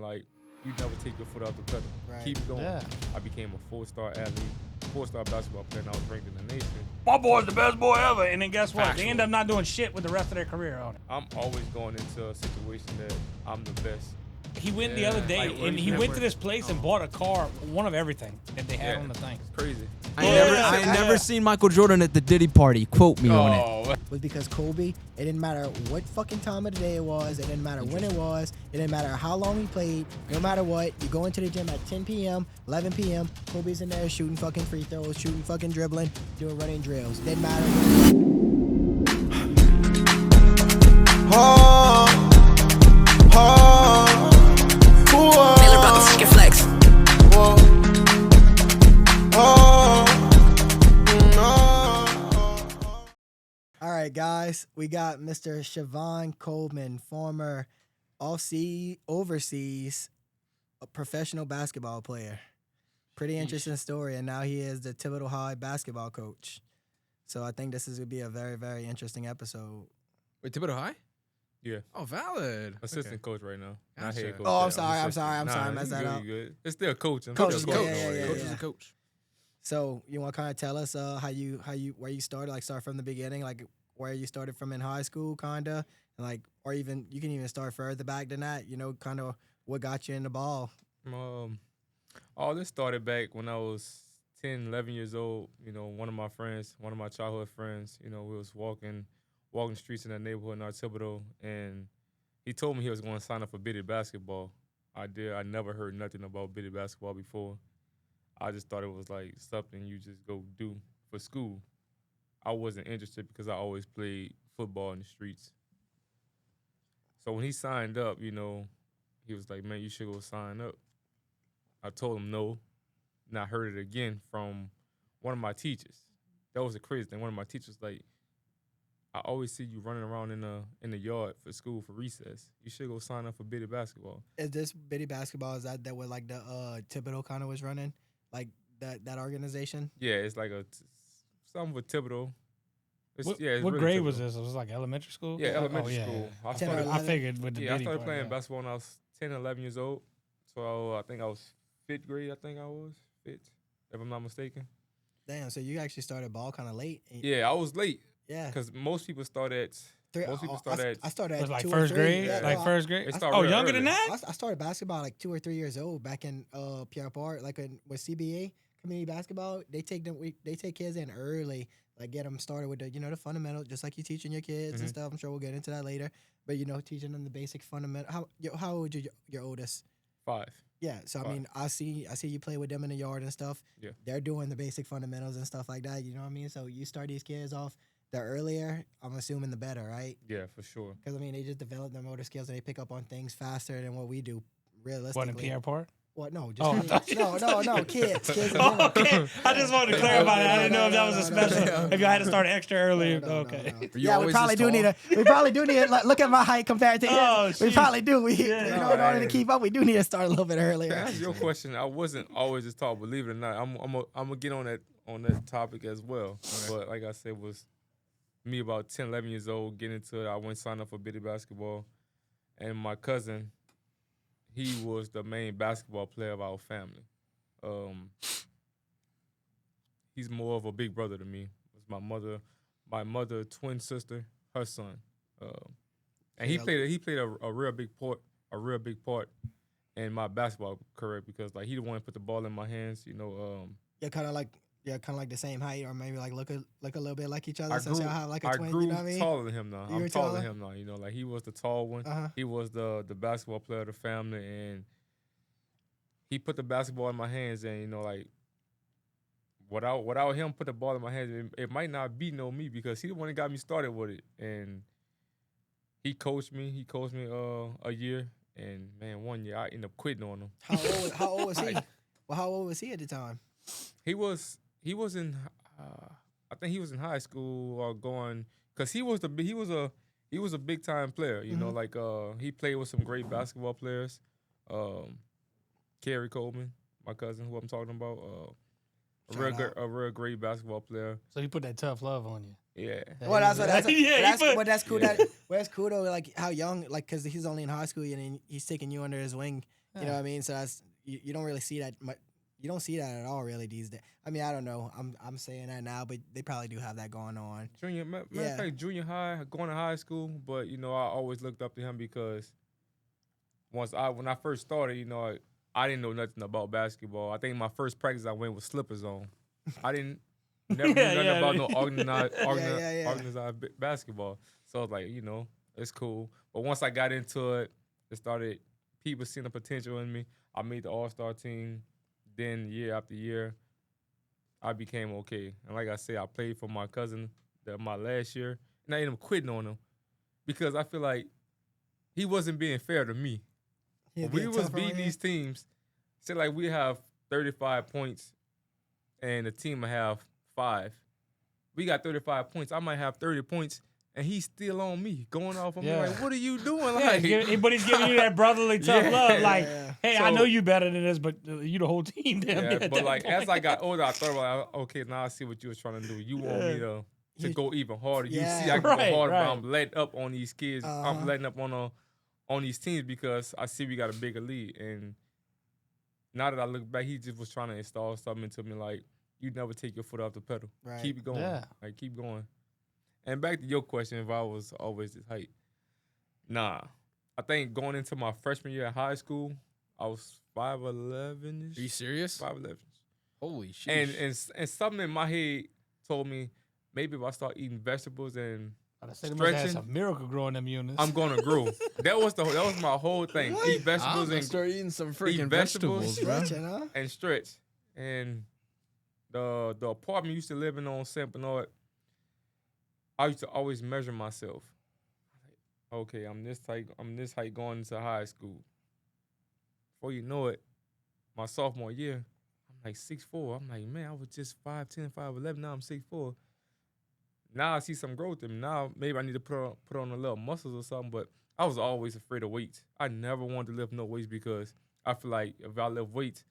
Like, you never take your foot off the pedal. Right. Keep going. Yeah. I became a 4-star athlete, 4-star basketball player, and I was ranked in the nation. My boy's the best boy ever. And then guess what? Factual. They end up not doing shit with the rest of their career on it. I'm always going into a situation that I'm the best. He went the other day, Like, and he went to this place and bought a car, one of everything that they had on the thing. It's crazy. I ain't never seen Michael Jordan at the Diddy party. Quote me on it. Was because Kobe, it didn't matter what fucking time of the day it was, it didn't matter when it was, it didn't matter how long he played, no matter what, you go into the gym at 10 p.m., 11 p.m., Kobe's in there shooting fucking free throws, shooting fucking dribbling, doing running drills. Didn't matter. Taylor about to chicken flex. All right, guys, we got Mr. Shavon Coleman, former overseas professional basketball player. Pretty interesting story, and now he is the Thibodeau High basketball coach. So I think this is going to be a very, very interesting episode. Wait, Thibodeau High? Yeah. Oh, valid. Assistant coach right now. Not Gotcha. head coach. Oh, I'm yet. sorry, I'm assistant. sorry, Nah, messed that you up. good, you good. It's still coach. Coach, Still yeah, coach. yeah. Coach is a coach. So you want to kind of tell us where you started, like start from the beginning, like where you started from in high school, kind of, and like, or even you can even start further back than that, kind of what got you in the ball. All this started back when I was 10, 11 years old. One of my childhood friends, we was walking streets in that neighborhood in our Thibodeau, and he told me he was going to sign up for biddy basketball. I did. I never heard nothing about biddy basketball before. I just thought it was like something you just go do for school. I wasn't interested because I always played football in the streets. So when he signed up, he was like, man, you should go sign up. I told him no, and I heard it again from one of my teachers. That was the crazy thing. One of my teachers like, I always see you running around in the yard for school for recess. You should go sign up for biddy basketball. Is this biddy basketball? Is that what like the Thibodeau kind of was running, like that organization? Yeah, it's like something with Thibodeau. What really grade Thibodeau. was this? It was like elementary school? Yeah, elementary yeah. school. I figured with the I Diddy started part, playing yeah. basketball when I was 10, 11 years old. So I think I was fifth grade. Fifth, if I'm not mistaken. Damn, so you actually started ball kind of late. Yeah, I was late. Yeah. Because most people start at. I started It at was like 2 or first 3. grade? Yeah, Like no, first grade? It started Oh, real younger early. than that? I started basketball like 2 or 3 years old back in Pierre Part, like with CBA community basketball. They take kids in early, like get them started with the fundamentals, just like you teaching your kids and stuff. I'm sure we'll get into that later, but teaching them the basic fundamental. How old is your oldest? 5. Yeah, so I mean, I see you play with them in the yard and stuff. Yeah. They're doing the basic fundamentals and stuff like that. You know what I mean? So you start these kids off the earlier, I'm assuming the better, right? Yeah, for sure. Because I mean, they just develop their motor skills and they pick up on things faster than what we do. Realistically. What, in Pierre Part? What? No, Oh, I just no, kids. in Oh, general. okay. I just wanted to clarify that. I didn't know if that was a No, special. If y'all had to start extra early. No. Okay. Yeah, we always probably this do tall? we probably do need to look at my height compared to his. Oh, We jeez. probably do. Yeah. In order to keep up, we do need to start a little bit To earlier. answer your question, I wasn't always this tall. Believe it or not, I'm gonna get on that topic as well. But like I said, was me about 10, 11 years old, getting into it. I went sign up for biddy basketball, and my cousin, he was the main basketball player of our family. He's more of a big brother to me. It's my mother, twin sister, her son, and he played a real big part in my basketball career because like he the one that put the ball in my hands. You're kind of like the same height, or maybe like look a little bit like each other. I Since grew, y'all have like a I twin, grew you know what I mean? taller than him now. You I'm were taller taller? than him now. Like he was the tall one. Uh-huh. He was the basketball player of the family, and he put the basketball in my hands. And like without him put the ball in my hands, it might not be no me because he the one that got me started with it. And he coached me. He coached me a year, and man, 1 year I ended up quitting on him. How old was he? Well, how old was he at the time? He was in I think he was in high school or going because he was a big time player. Like he played with some great basketball players. Shavon Coleman, my cousin, who I'm talking about, a real great basketball player. So he put that tough love on you. Yeah. Well, that's cool. Yeah. That's cool though. Like how young, like because he's only in high school and then he's taking you under his wing. You know what I mean? So that's you don't really see that much. You don't see that at all really these days. I mean, I don't know. I'm saying that now, but they probably do have that going on. Matter of fact, junior high, going to high school, but I always looked up to him because when I first started, I didn't know nothing about basketball. I think my first practice I went with slippers on. I didn't never knew nothing about no organized basketball. So I was like, it's cool. But once I got into it, it started people seeing the potential in me. I made the All-Star team. Then year after year, I became okay. And like I said, I played for my cousin my last year, and I ended up quitting on him because I feel like he wasn't being fair to me. We was beating these teams. Say like we have 35 points, and the team will have 5. We got 35 points. I might have 30 points, and he's still on me, going off on me like, "What are you doing?" But he's giving you that brotherly tough love. Like, hey, so, I know you better than this, but you the whole team. But like as I got older, I thought about, okay, now I see what you were trying to do. You want me to go even harder. You see, I can go harder, but I'm letting up on these kids. I'm letting up on these teams because I see we got a bigger lead. And now that I look back, he just was trying to install something into me like, you never take your foot off the pedal. Right. Keep going. Yeah. Like, keep going. And back to your question, if I was always this height. Nah. I think going into my freshman year at high school, I was 5'11". Are you serious? 5'11". Holy shit. And something in my head told me maybe if I start eating vegetables and stretching, a miracle growing them units. I'm gonna grow. That was my whole thing. What? Eat vegetables and start eating some freaking vegetables, bro. And stretch. And the apartment used to live in on St. Bernard, I used to always measure myself. Okay, I'm this height going into high school. Before you know it, my sophomore year, I'm like 6'4". I'm like, man, I was just 5'10", 5'11". Now I'm 6'4". Now I see some growth in me. Now maybe I need to put on a little muscles or something, but I was always afraid of weights. I never wanted to lift no weights because I feel like if I lift weights,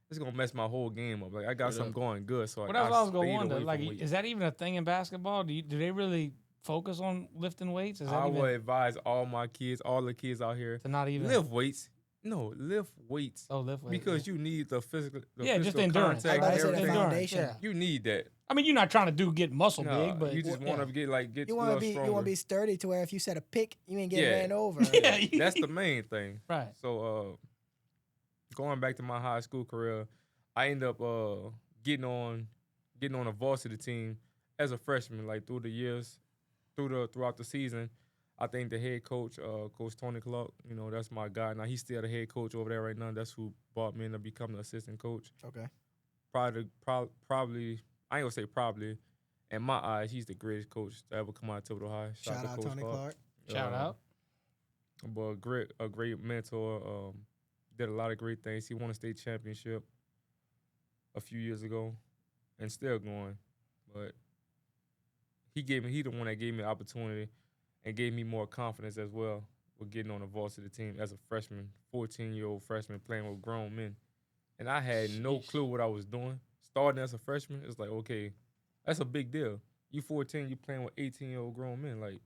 it's gonna mess my whole game up. Like I got something going good, so that's what I was gonna wonder. Like, is that even a thing in basketball? Do they really focus on lifting weights? I would advise all my kids, all the kids out here, to not even lift weights. No, lift weights. Oh, lift weights. Because you need the physical, just endurance. Contact, the foundation. Yeah. You need that. I mean, you're not trying to get muscle big, but you just want to get you want to be stronger. You want to be sturdy to where if you set a pick, you ain't getting ran over. Yeah, that's the main thing. Right. So, going back to my high school career, I ended up getting on a varsity team as a freshman. Like through the years, throughout the season, I think the head coach, Coach Tony Clark, that's my guy. Now he's still the head coach over there right now. That's who brought me in to become the assistant coach. Okay. Probably, I ain't gonna say probably. In my eyes, he's the greatest coach to ever come out of Thibodeau High. Shout out Coach Tony Clark. Shout out. But a great mentor. Did a lot of great things. He won a state championship a few years ago, and still going. But he the one that gave me the opportunity and gave me more confidence as well with getting on the varsity team as a freshman, 14-year-old freshman playing with grown men. And I had no clue what I was doing. Starting as a freshman, it's like, okay, that's a big deal. You 14, you playing with 18-year-old grown men. Like,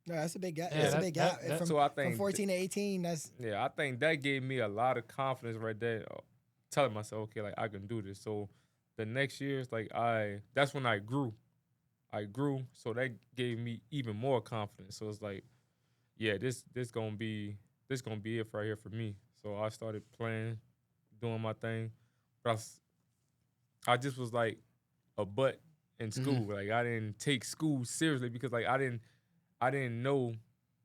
no, that's a big gap. That's a big gap. So I think from 14 to 18, that's... Yeah, I think that gave me a lot of confidence right there, telling myself, okay, like, I can do this. So the next year, it's like that's when I grew. So that gave me even more confidence. So it's like, yeah, this gonna be it right here for me. So I started playing, doing my thing. But I just was like a butt in school. Mm-hmm. Like I didn't take school seriously because like I didn't know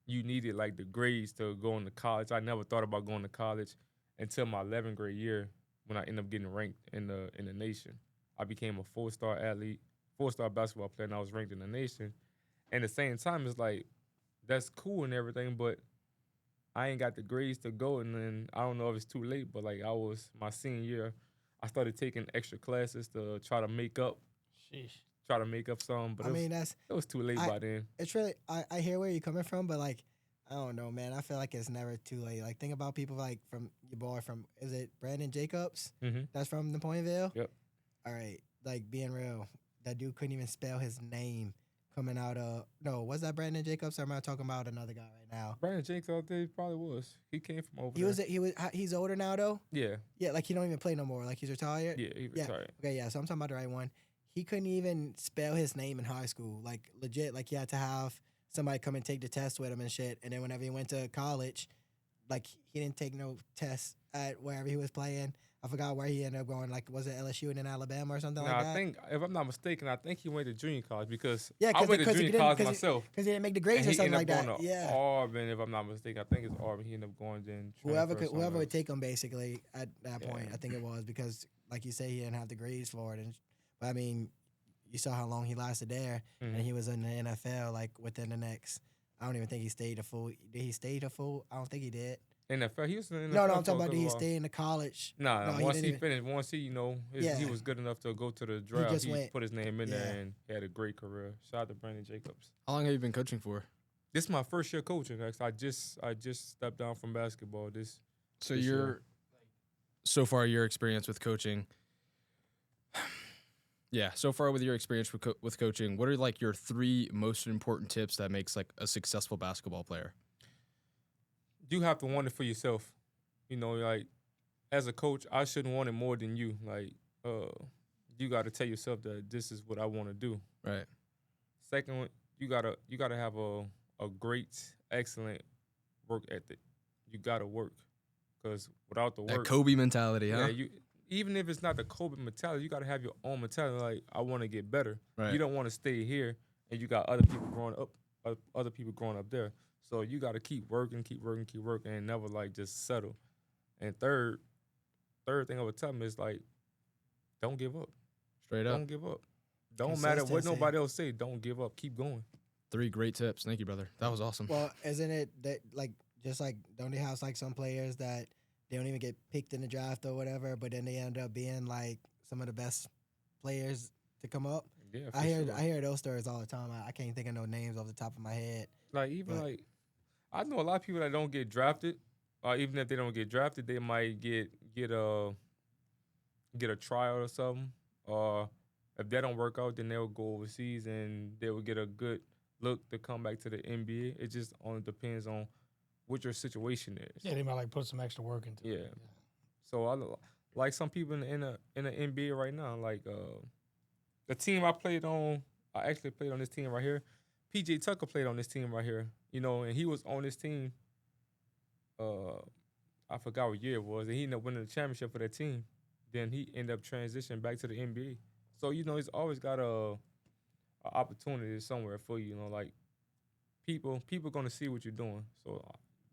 you needed like the grades to go into college. I never thought about going to college until my 11th grade year when I ended up getting ranked in the nation. I became a 4-star athlete, 4-star basketball player, and I was ranked in the nation. And at the same time, it's like, that's cool and everything, but I ain't got the grades to go. And then I don't know if it's too late, but like my senior year, I started taking extra classes to try to make up. Sheesh. Try to make up some, but it was too late by then. It's really, I hear where you're coming from, but like, I don't know, man. I feel like it's never too late. Like, think about people like from your boy is it Brandon Jacobs? Mm-hmm. That's from the Pointville? Yep. All right. Like, being real, that dude couldn't even spell his name coming out of was that Brandon Jacobs? Or am I talking about another guy right now? Brandon Jacobs out there probably was. He came from over there. He's older now though. Yeah. Yeah, like he don't even play no more. Like he's retired. Yeah, he retired. Okay, yeah. So I'm talking about the right one. He couldn't even spell his name in high school. Like legit, like he had to have somebody come and take the test with him and shit. And then whenever he went to college, like he didn't take no tests at wherever he was playing. I forgot where he ended up going. Like, was it LSU and then Alabama or something like that? I think, if I'm not mistaken, I think he went to junior college because I went to junior college myself. Because he didn't make the grades or something like that. Yeah. Auburn, if I'm not mistaken. I think it's Auburn. He ended up going then. Whoever would take him basically at that point, I think it was because, like you say, he didn't have the grades for it. But I mean, you saw how long he lasted there, and he was in the NFL like within the next. I don't even think he stayed a full. Did he stay a full? I don't think he did. NFL, he was in the NFL. No, I'm talking about did he stay in the college? No, once he finished, he was good enough to go to the draft. He put his name in there and he had a great career. Shout out to Brandon Jacobs. How long have you been coaching for? This is my first year coaching. I just stepped down from basketball. So far your experience with coaching. Yeah, so far with your experience with coaching, what are like your 3 most important tips that makes like a successful basketball player? You have to want it for yourself. You know, like as a coach, I shouldn't want it more than you. Like, you got to tell yourself that this is what I want to do. Right. Second one, you gotta have a great, excellent work ethic. You gotta work, because without the work, that Kobe mentality, huh? Yeah, even if it's not the Kobe mentality, you gotta have your own mentality. Like, I want to get better. Right. You don't want to stay here and you got other people growing up there. So you got to keep working, and never, like, just settle. And third thing I would tell them is, like, don't give up. Straight up. Don't give up. Don't matter what nobody else say. Don't give up. Keep going. 3 great tips. Thank you, brother. That was awesome. Well, isn't it that, like, just like, don't they have, like, some players that they don't even get picked in the draft or whatever, but then they end up being, like, some of the best players to come up? Yeah, I hear those stories all the time. I can't think of no names off the top of my head. Like, I know a lot of people that don't get drafted, or even if they don't get drafted, they might get a tryout or something. Or if that don't work out, then they'll go overseas and they will get a good look to come back to the NBA. It just only depends on what your situation is. Yeah, they might like put some extra work into it. Yeah. So I like some people in the NBA right now. Like the team I actually played on this team right here. PJ Tucker played on this team right here, you know, and he was on this team. I forgot what year it was, and he ended up winning the championship for that team. Then he ended up transitioning back to the NBA. So, you know, he's always got a opportunity somewhere for you. You know, like people gonna see what you're doing. So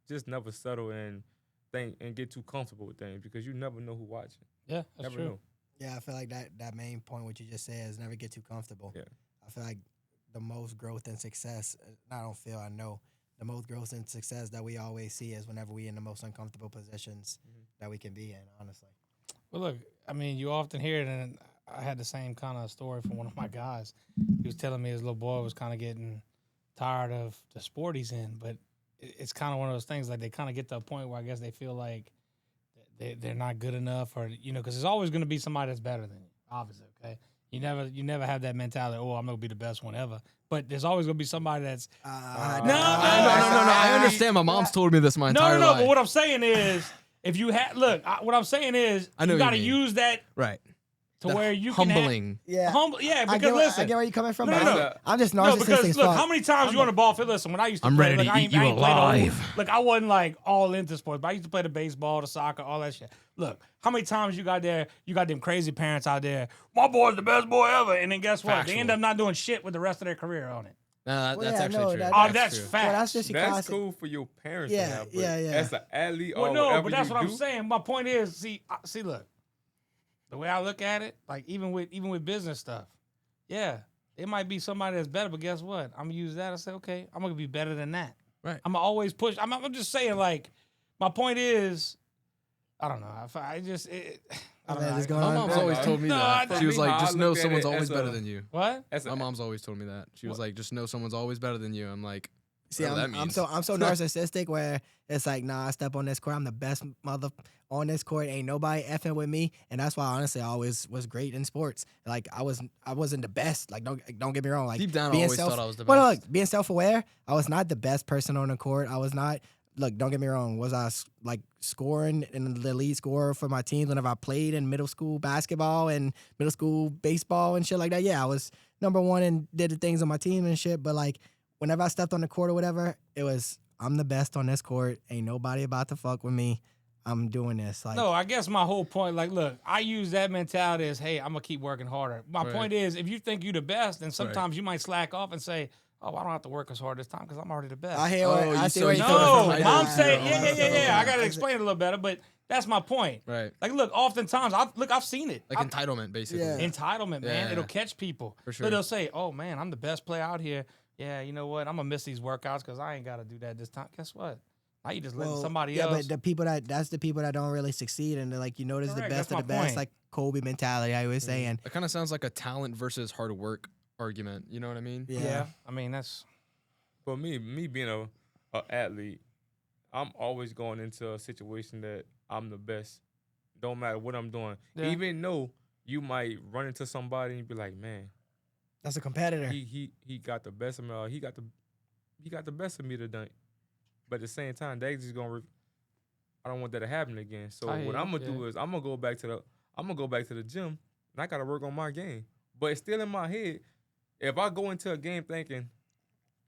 just never settle and think and get too comfortable with things, because you never know who's watching. Yeah, that's never true. know. Yeah, I feel like that main point what you just said is never get too comfortable. Yeah. I feel like the most growth and success, I know the most growth and success that we always see is whenever we in the most uncomfortable positions that we can be in, honestly. Well, look, I mean, you often hear it, and I had the same kind of story from one of my guys. He was telling me his little boy was kind of getting tired of the sport he's in, but it's kind of one of those things, like they kind of get to a point where I guess they feel like they're not good enough, or, you know, because there's always going to be somebody that's better than you, obviously, okay? You never have that mentality, oh, I'm going to be the best one ever. But there's always going to be somebody that's... No. I understand. My mom's told me this my entire life. But what I'm saying is, if you have... Look, what I'm saying is, you got to use that... Right. To where you humbling. Yeah, because listen. I get where you're coming from. No. I'm just narcissistic. No, because look, how many times you on the ball field? Listen, when I used to play, ready to eat you alive. Look, I wasn't like all into sports, but I used to play the baseball, the soccer, all that shit. Look, how many times you got them crazy parents out there, my boy's the best boy ever, and then guess what? Factual. They end up not doing shit with the rest of their career on it. That's actually true. That's true. fact. Well, that's cool for your parents Yeah, to have, but yeah. as an athlete Well, or no, whatever but that's you what I'm do, saying. My point is, see, look. The way I look at it, like even with business stuff, yeah, it might be somebody that's better, but guess what? I'm gonna use that. I say, okay, I'm gonna be better than that. Right. I'm gonna always push. I'm just saying, like, my point is, I don't know. I don't know. My mom's always told me that. She was like, just know someone's always better than you. What? My mom's always told me that. She was like, just know someone's always better than you. I'm like, see, I'm so narcissistic where it's like, nah, I step on this court, I'm the best mother on this court, ain't nobody effing with me, and that's why honestly I always was great in sports. Like I wasn't the best. Like don't get me wrong. Like Deep down, I being always thought I was the Well, best. look, being self-aware, I was not the best person on the court. I was not. Look, don't get me wrong. Was I like scoring and the lead scorer for my teams whenever I played in middle school basketball and middle school baseball and shit like that? Yeah, I was number one and did the things on my team and shit. But like, whenever I stepped on the court or whatever, it was I'm the best on this court. Ain't nobody about to fuck with me. I'm doing this. Like, No, I guess my whole point, like, look, I use that mentality as, hey, I'm gonna keep working harder. My Right. point is, if you think you're the best, then sometimes you might slack off and say, oh, I don't have to work as hard this time because I'm already the best. I hear. Oh, I you see so where you you're feel coming like from. No, from I'm my saying, end. yeah. I gotta explain it a little better, but that's my point. Right. Like, look, oftentimes, I've seen it. Like entitlement, basically. Yeah. Entitlement, man. Yeah. It'll catch people. For So sure. they'll say, oh, man, I'm the best player out here. Yeah, you know what? I'm going to miss these workouts because I ain't got to do that this time. Guess what? Now you just letting somebody else. But the people that's the people that don't really succeed, and they're like, you notice Correct, the best that's of the my best, point. like Kobe mentality. I always say, and It kind of sounds like a talent versus hard work argument. You know what I mean? yeah. I mean, that's. For me being a athlete, I'm always going into a situation that I'm the best. Don't matter what I'm doing. Yeah. Even though you might run into somebody and be like, man, that's a competitor. he got the best of me. He got the best of me tonight. But at the same time, they just gonna. I don't want that to happen again. So I hear what you, I'm gonna do yeah. is I'm gonna go back to the gym and I gotta work on my game. But it's still in my head. If I go into a game thinking,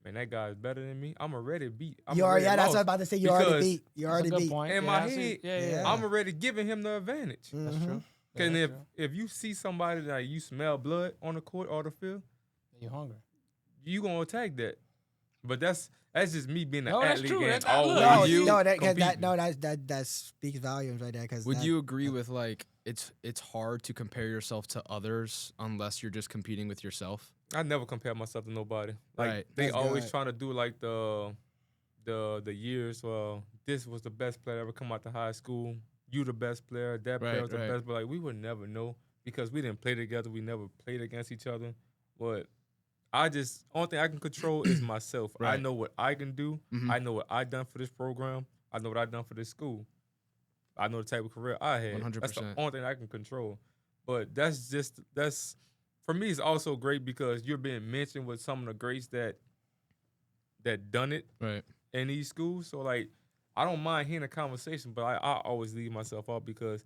man, that guy's better than me, I'm already beat. That's what I was about to say. You already Because beat. You That's already a good beat. point. in Yeah, my I see. head, Yeah. Yeah. I'm already giving him the advantage. That's Mhm. true. Because Yeah, that's true. if you see somebody that you smell blood on the court or the field, You're hungry. you gonna attack that. But that's just me being an No, that's athlete true. and That's- always look, you that speaks volumes right there. Because Would you agree with like it's hard to compare yourself to others unless you're just competing with yourself? I never compare myself to nobody. Like Right. they That's always good. trying to do like the years. Well, this was the best player ever come out to high school. You the best player. That player Right, was the right. best. But like we would never know because we didn't play together. We never played against each other. But only thing I can control is myself. I Right. know what I can do. Mhm. I know what I done for this program. I know what I done for this school. I know the type of career I had. That's the 100%. only thing I can control. But that's for me. It's also great because you're being mentioned with some of the greats that done it Right. in these schools. So like, I don't mind hearing a conversation, but I always leave myself out because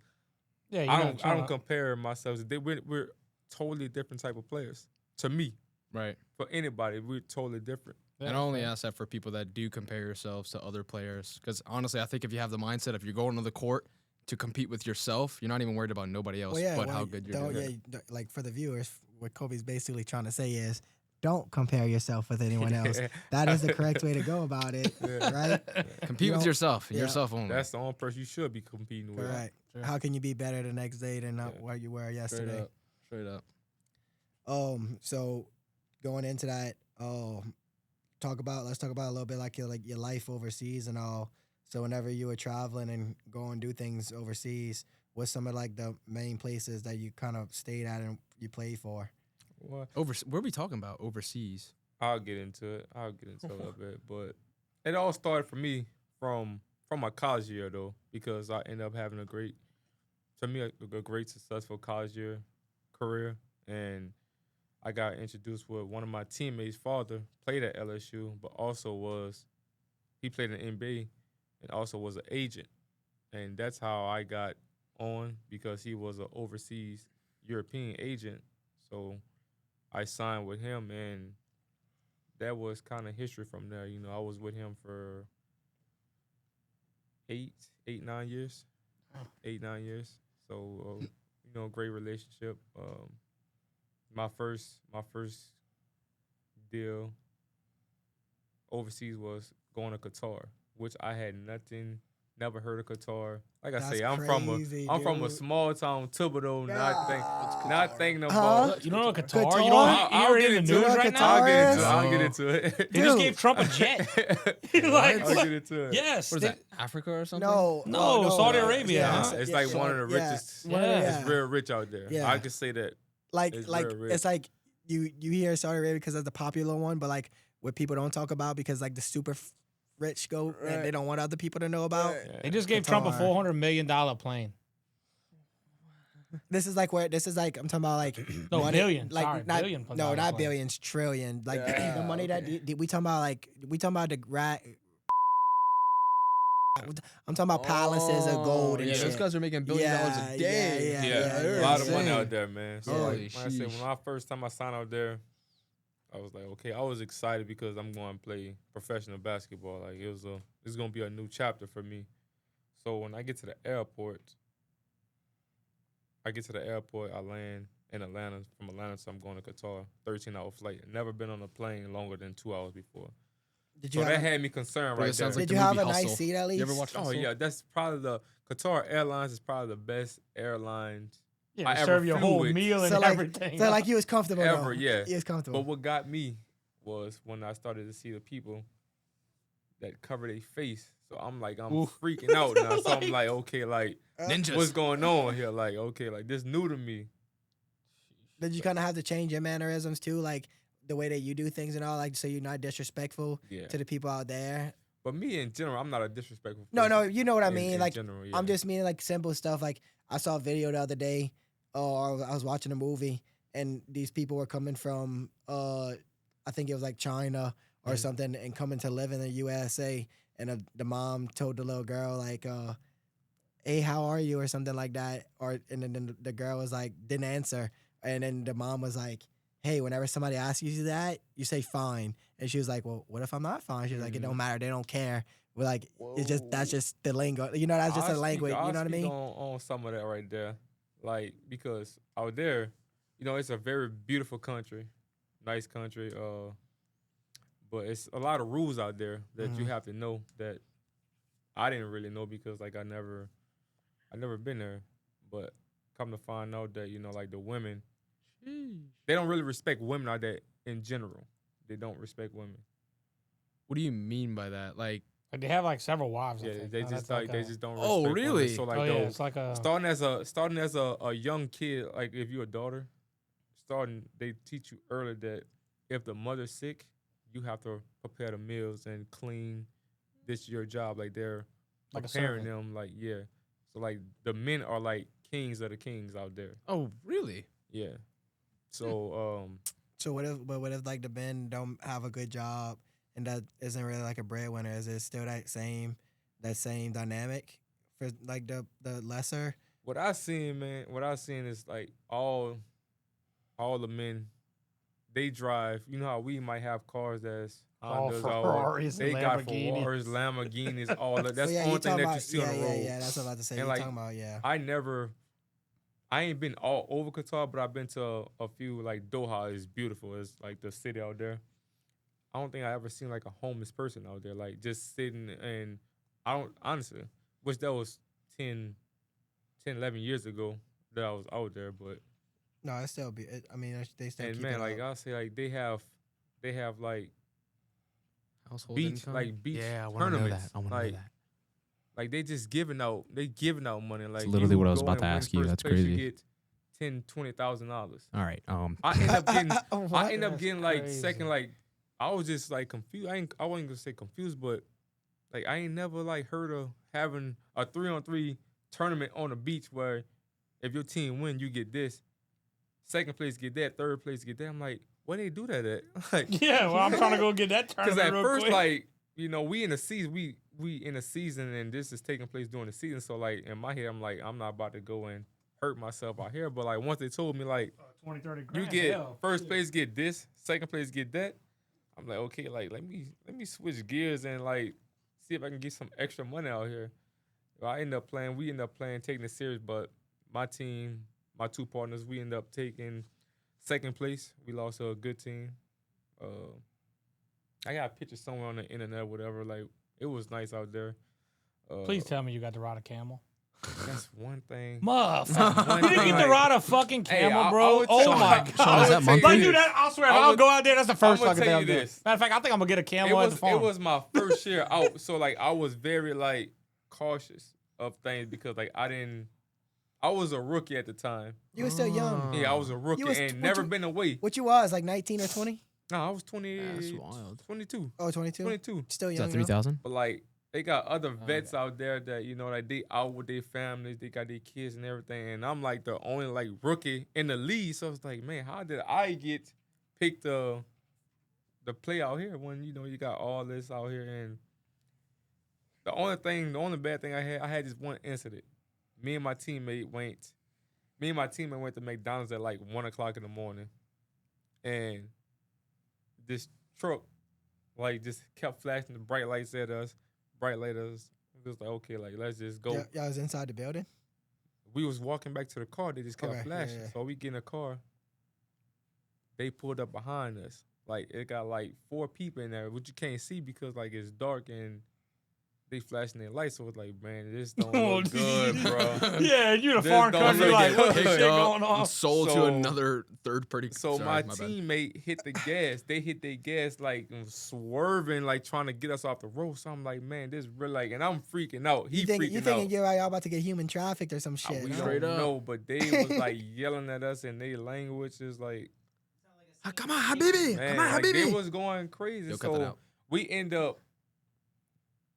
Yeah, I don't compare myself. We're totally different type of players. To me, Right. for anybody, we're totally different. And I only ask that for people that do compare yourselves to other players. Because honestly, I think if you have the mindset, if you're going to the court to compete with yourself, you're not even worried about nobody else but how good you're doing. like for the viewers, what Kobe's basically trying to say is, don't compare yourself with anyone else. That is the correct way to go about it, right? Compete You with know, yourself and yeah. yourself only. That's the only person you should be competing with. Correct. Sure. How can you be better the next day than Yeah. where you were Straight yesterday? up. Straight up. So going into that, let's talk about a little bit like your life overseas and all. So whenever you were traveling and going do things overseas, what's some of like the main places that you kind of stayed at and you played for? Well, What are we talking about? Overseas. I'll get into it. A little bit, but it all started for me from my college year though, because I ended up having a great successful college year career, and I got introduced with one of my teammates' father played at LSU, but he played in the NBA and also was an agent, and that's how I got on because he was an overseas European agent, so I signed with him and that was kind of history from there. You know, I was with him for 9 years. Wow. 8-9 years. So, great relationship. My first deal overseas was going to Qatar, which I had never heard of Qatar. Like I That's say, I'm crazy, from a dude. small town, Thibodeau, Yeah. not thinking Huh? about. You don't know Qatar? Qatar? You don't I'll hear it get in into the news it. right Qatar now? is- I'll get into it. They just Dude. gave Trump a jet. Like, I'll get into it. yes. What is they- that? Africa or something? No, Saudi Arabia, Yeah. huh? It's like Yeah. one of the Yeah. richest. One of the- Yeah. It's real rich out there. Yeah. I could say that. Like It's like real rich. it's like you hear Saudi Arabia because that's the popular one, but like what people don't talk about because like the super rich go that they don't want other people to know about. Yeah. They just gave Trump a Qatar. $400 million plane. This is like I'm talking about like No, money, billion. like Sorry, not, billion. no, not billions, trillion. Like the money that we talking about, the I'm talking about palaces of gold and yeah, shit. those guys are making $1 billion a day. Yeah, a lot of money out there, man. So Holy like I said, sheesh. when I first time I signed out there, I was like, okay, I was excited because I'm going to play professional basketball. Like it's gonna be a new chapter for me. So when I get to the airport, I land in Atlanta. From Atlanta, so I'm going to Qatar. 13-hour flight. Never been on a plane longer than 2 hours before. So that had me concerned Bro, it right there. sounds like Did the you have a movie nice Hustle. seat at least? You ever watch Oh Hustle? yeah, that's probably the Qatar Airlines is probably the best airlines Yeah, I they ever serve you a flew whole with. meal and So like, everything. so like you was comfortable ever. though. Yeah, You was comfortable. But what got me was when I started to see the people that cover their face. So I'm freaking out now. So I'm like, okay, like Ninjas. what's going on here? Like, okay, like this new to me. Did you kind of have to change your mannerisms too, like the way that you do things and all, like so you're not disrespectful Yeah. to the people out there? But me in general, I'm not a disrespectful No, person. you know what I in- mean. in Like general, yeah. I'm just meaning like simple stuff. Like I saw a video the other day, or I was watching a movie, and these people were coming from, I think it was like China or something, and coming to live in the USA. And the mom told the little girl like, "Hey, how are you?" or something like that. And then the girl was like, didn't answer. And then the mom was like, "Hey, whenever somebody asks you that, you say fine." And she was like, "Well, what if I'm not fine?" She was like, "It don't matter. They don't care." We're like, that's just the lingo. You know, that's just a language. You know what I mean? On some of that right there, like because out there, it's a very beautiful country, nice country. But it's a lot of rules out there that you have to know that I didn't really know because like I never been there. But come to find out that like the women, they don't really respect women out there in general. They don't respect women. What do you mean by that? Like, They have like several wives. I Yeah, think. they No, just that's they just don't. Oh, respect really? Women. So like, Oh yeah, it's like a. starting as a young kid, like if you're a daughter, they teach you early that if the mother's sick, you have to prepare the meals and clean. This is your job. Like they're Like a preparing servant. them. Like yeah. So like the men are like kings of the kings out there. oh, really? Yeah. So So what if like the men don't have a good job and that isn't really like a breadwinner? Is it still that same dynamic for like the lesser? what I seen, man, is like all the men, they drive. You know how we might have cars that's All Hondas, Ferraris they and got Lamborghinis. Ferraris, Lamborghinis, all that. That's Oh, yeah, the only you thing talking that you about- see on the road. Yeah, that's what I'm about to say. And, You're like, talking about, yeah. I ain't been all over Qatar, but I've been to a few. Like Doha is beautiful. It's like the city out there. I don't think I ever seen like a homeless person out there, like just sitting. And I don't honestly, wish that was 10, 11 years ago that I was out there. But No, it still be. I mean, they still and keep man, it like up. I'll say, like they have like Household beach, income? like beach Yeah, I wanna know tournaments. that. I wanna like, know that. Like they just giving out money. Like literally you what I was go about and to win ask you. first That's place, crazy. You get $10,000-$20,000. All right. I end up getting What? I end up That's getting like crazy. second. Like I was just like confused. I wasn't gonna say confused, but like I ain't never like heard of having a 3-on-3 tournament on the beach where if your team win, you get this. Second place get that. Third place get that. I'm like, where they do that at? Like, Yeah, well, I'm trying to go get that because tournament at real first, quick. like, we in the season, we in the season, and this is taking place during the season. So like in my head, I'm like, I'm not about to go and hurt myself out here. But like once they told me like 20, 30 you grand. get hell. first place get this, second place get that, I'm like, okay, like let me switch gears and like see if I can get some extra money out here. We end up playing, taking it serious. But my team, my two partners, we end up taking second place. We lost to a good team. I got a picture somewhere on the internet, whatever. Like it was nice out there. Please tell me you got to ride a camel. That's one thing. Motherfucker. One You didn't thing, get to like- ride a fucking Hey, camel, I bro. would Oh tell- my I god. would Sean, is that tell monthly? Like, you dude, this. I swear, if I I'll would- go out there, that's the first I'ma fucking tell thing you I'm doing. this. Matter of fact, I think I'm gonna get a It camel at the was farm. my first year out, so like I was very like cautious of things because like I was a rookie at the time. You were still young. Yeah, I was a rookie was- and what never you- been away. What you was, like 19 or 20? No, I was 20, That's wild. 22. Oh, 22? 22. Still Is young. that 3,000? But like they got other Oh, vets yeah. out there that like they out with their families, they got their kids and everything, and I'm like the only like rookie in the league. So it's like, man, how did I get picked the play out here when you got all this out here? And the only bad thing I had this one incident. Me and my teammate went to McDonald's at like 1:00 in the morning, and this truck like just kept flashing the bright lights at us. Bright light us. It was like, okay, like let's just go. Y'all was inside the building? We was walking back to the car. They just kept Okay, flashing. yeah. So we get in the car. They pulled up behind us. Like it got like 4 people in there, which you can't see because like it's dark and they flashing their lights. So it's like, man, this don't look good, bro. Yeah, you in a This foreign don't country, look like, what the good. shit Picked up going on? and sold to So- another third party. So Sorry, my bad. teammate hit the gas. They hit their gas like swerving, like trying to get us off the road. So I'm like, man, this really like, and I'm freaking out. He You freaking thinking out. y'all about to get human trafficked or some shit? We huh? Straight don't up. know, but they was like yelling at us in their language. Is like, Come on, Habibi. man, Come on, like, they Habibi. was going crazy. Yo, cut that So out. we end up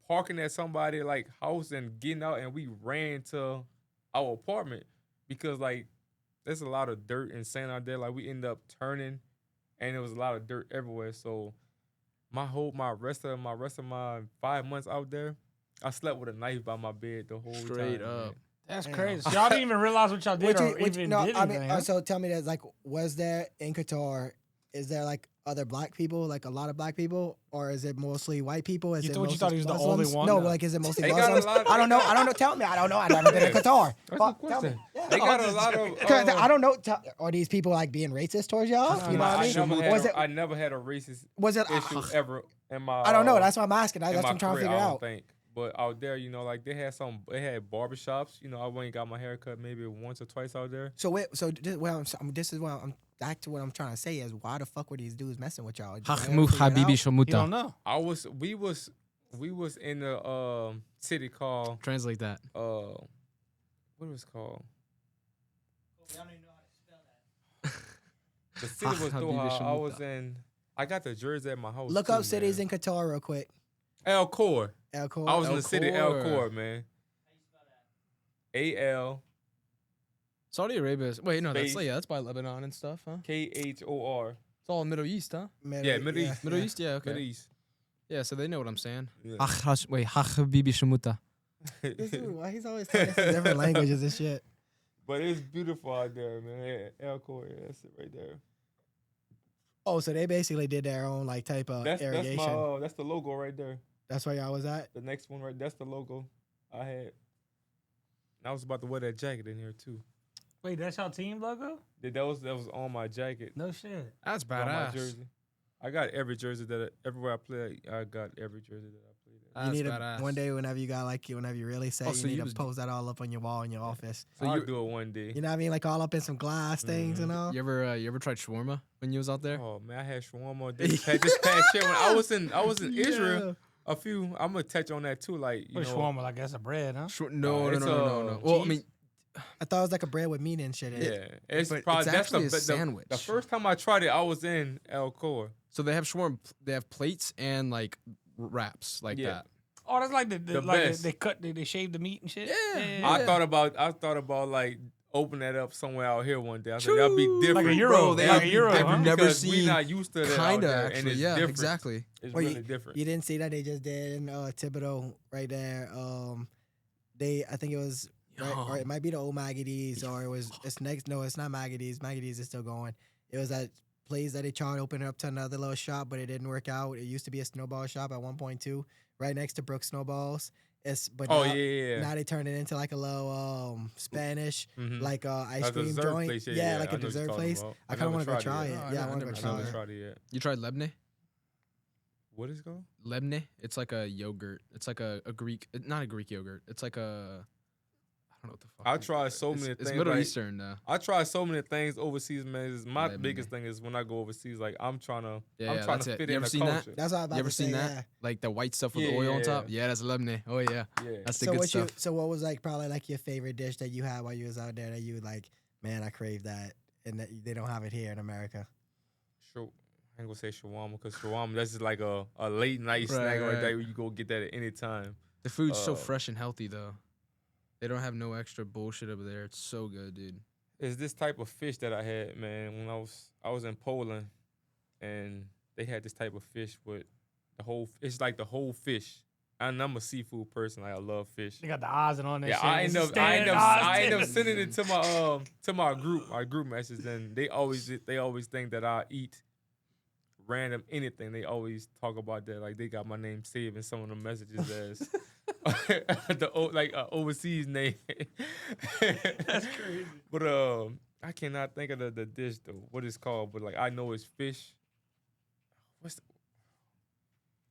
parking at somebody like house and getting out, and we ran to our apartment because like there's a lot of dirt and sand out there. Like we end up turning, and there was a lot of dirt everywhere. So my rest of my 5 months out there, I slept with a knife by my bed the whole time. Straight up. man. That's Damn. crazy. So y'all didn't even realize what y'all did or even did I mean, anything. Huh? so tell me that, like, was there in Qatar, is there like other black people, like a lot of black people, or is it mostly white people? Is You it thought you mostly thought he was the only Muslims? one? No, No. like, is it mostly They got a Muslims? lot- I don't know. Tell me. I don't know. I've never been to Qatar. That's Fuck, the tell me. question. Yeah. They got a lot of. Because I don't know. Are these people like being racist towards y'all? No, You know no, what I mean? I never had a racist Was it? issue ever in my. I don't know. That's what I'm asking. That's in what my I'm trying to career, figure I don't out. think. But out there, like they had barbershops. I went and got my hair cut maybe once or twice out there. So this is what I'm back to what I'm trying to say is why the fuck were these dudes messing with y'all? Did y'all ever Hachmuch figure it Habibi out? You don't Shamuta. know. We was in the city called Translate that. what was it called? The city was Habibi Doha. I was Shamuta. in. I got the jersey at my house. Look too, up cities man. in Qatar real quick. El Khor. El Khor. I was in El the city El Khor. Khor, man. AL Saudi Arabia. Wait, no, that's Space. that's by Lebanon and stuff, huh? KHOR. It's all Middle East, huh? Yeah, Middle East. Middle East, yeah, okay. Middle East. Yeah, so they know what I'm saying. Yeah. Wait, Habibi Shamuta. This dude, why he's always talking in different languages and shit. But it's beautiful out there, man. El Khor, yeah, that's it right there. Oh, so they basically did their own like type of irrigation. That's the logo right there. That's where y'all was at. The next one right, that's the logo I had. And I was about to wear that jacket in here too. Wait, that's y'all team logo? That was on my jacket. No shit. That's On my badass. jersey. I got every jersey everywhere I play. I got every jersey that I played in. That's You need badass. one day whenever you really say Oh, so you need you to was- post that all up on your wall in your office. So I'll you- do it one day. You know what I mean? Like all up in some glass things and all. You ever tried shawarma when you was out there? Oh man, I had shawarma this past year when I was in Israel. A few. I'm gonna touch on that too. Like you What's know, shawarma? Like that's a bread, huh? No. it's, Well, I cheese. mean, I thought it was like a bread with meat and shit in it. yeah, it's But probably it's that's actually a the sandwich. The first time I tried it, I was in El Khor. so they have shawarma. They have plates and like wraps like Yeah. that. Oh, that's like The like best. they shave the meat and shit. Yeah. I thought about like opening that up somewhere out here one day. I said that'd be different. Like a Euro, Bro, they like have a Euro, I've huh? never Because seen. we not used to that out Kinda there, and actually, it's yeah, different. exactly. It's Well, really different. You didn't see that they just did in Thibodeau right there. I think it was, or it might be the old Maggie D's, or it's next. No, it's not Maggie D's. Maggie D's is still going. It was that place that they tried to open up to another little shop, but it didn't work out. It used to be a snowball shop at 1.2, right next to Brooks Snowballs. Now they turned it into like a little Spanish, Mhm. like ice A cream dessert joint. place, yeah, like I a know what you're dessert talking place. about. I kind of want to go never try tried it. Oh, Yeah, I I want to never go I try never it. tried it yet. You tried lebne? What is it called? Lebne? It's like a yogurt. It's like a Greek, not a Greek yogurt. It's like a, I don't know what the fuck. I tried so It's- many It's things, Middle like- Eastern though. I try so many things overseas, man. My Lebanon. biggest thing is when I go overseas, like I'm trying to Yeah, to that's it. fit You in ever the seen that? culture. That's what I was about You ever to say. seen that? Yeah. Like the white stuff with Yeah, oil on yeah, top? yeah. Yeah, that's lebne. Oh yeah. Yeah. That's the So good stuff. So what was like probably like your favorite dish that you had while you was out there that you would like, man, I crave that, and that they don't have it here in America. Sure. I ain't gonna say shawarma because shawarma that's just like a late night snack right there. You go get that at any time. The food's so fresh and healthy though. They don't have no extra bullshit over there. It's so good, dude. It's this type of fish that I had, man, when I was in Poland, and they had this type of fish with it's like the whole fish. And I'm a seafood person. Like I love fish. They got the eyes on that yeah, shit. I end up sending it to my group message, and they always think that I eat random anything. They always talk about that. Like they got my name saved in some of the messages as overseas name. That's crazy. But I cannot think of the dish though. What it's called? But like I know it's fish.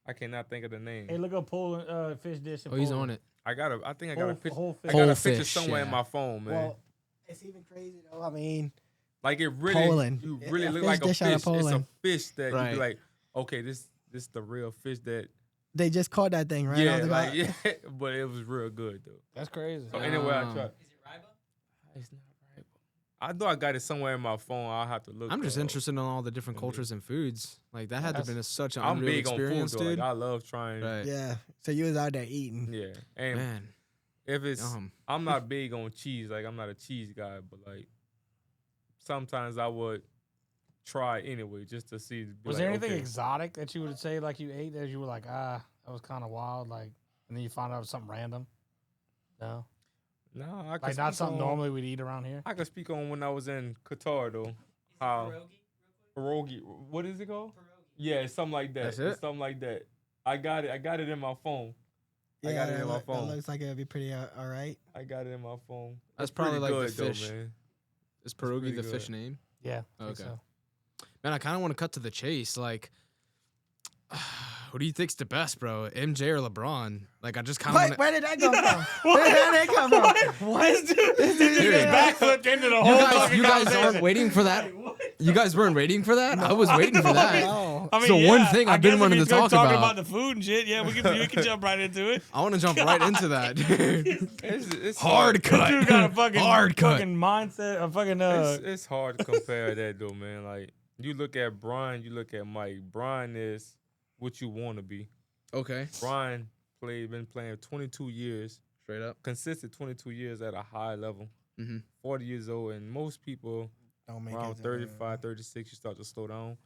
I cannot think of the name. Hey, look up Poland fish dish. He's on it. I got a picture. Whole fish. I got a Whole picture fish, somewhere in yeah. my phone, man. Well, it's even crazy though. I mean, like it really, Poland. you really A look fish like a dish out of fish. It's a Poland. fish that you Right. be like, okay, this the real fish that. they just caught that thing right Yeah, off the like bat. yeah, but it was real good though. That's crazy. So anyway, I tried. Is it Riba? It's not right. I know I got it somewhere in my phone. I'll have to look. I'm just that up. interested in all the different cultures and foods. Like that had to have been such an I'm unreal big on food experience, though. dude. Like, I love trying. Right. Yeah. So you was out there eating. Yeah, and Man. if it's, Yum. I'm not big on cheese. Like I'm not a cheese guy, but like sometimes I would try anyway just to see. Was there anything exotic that you would say like you ate that you were like, that was kind of wild, like, and then you found out it was something random? No, No, I could like not speak something on- normally we'd eat around here. I could speak on when I was in Qatar though. Is How it pierogi? pierogi? What is it called? Pierogi. Yeah, it's something like that. That's It's it? something like that. I got it in my phone. I got it in my phone. That looks like it'd be pretty all right. I got it in my phone. That's It's pretty probably like good the fish. though, man. Is pierogi pretty the fish good. name? Yeah. I think Okay. so. Man, I kind of want to cut to the chase. Like, who do you think's the best, bro? MJ or LeBron? Like, I just kind of want to. Where did that come from? Where did that come from? What? This dude Dude. just backflipped into the whole fucking You guys conversation. aren't waiting for that. You guys weren't waiting for that. I was waiting for that. No. I mean, So one yeah, thing I I've been guess wanting if to he's talk talking about. the food and shit. Yeah, we can jump right into it. I want to jump right into that, dude. It's Hard This cut. dude got a fucking Hard cut. fucking mindset. A fucking It's hard to compare that though, man. Like you look at Brian, you look at Mike. Brian is what you want to be. Okay. Brian been playing 22 years, Straight up. consistent 22 years at a high level. Mm-hmm. 40 years old, and most people Don't make around it. 35, 36, you start to slow down.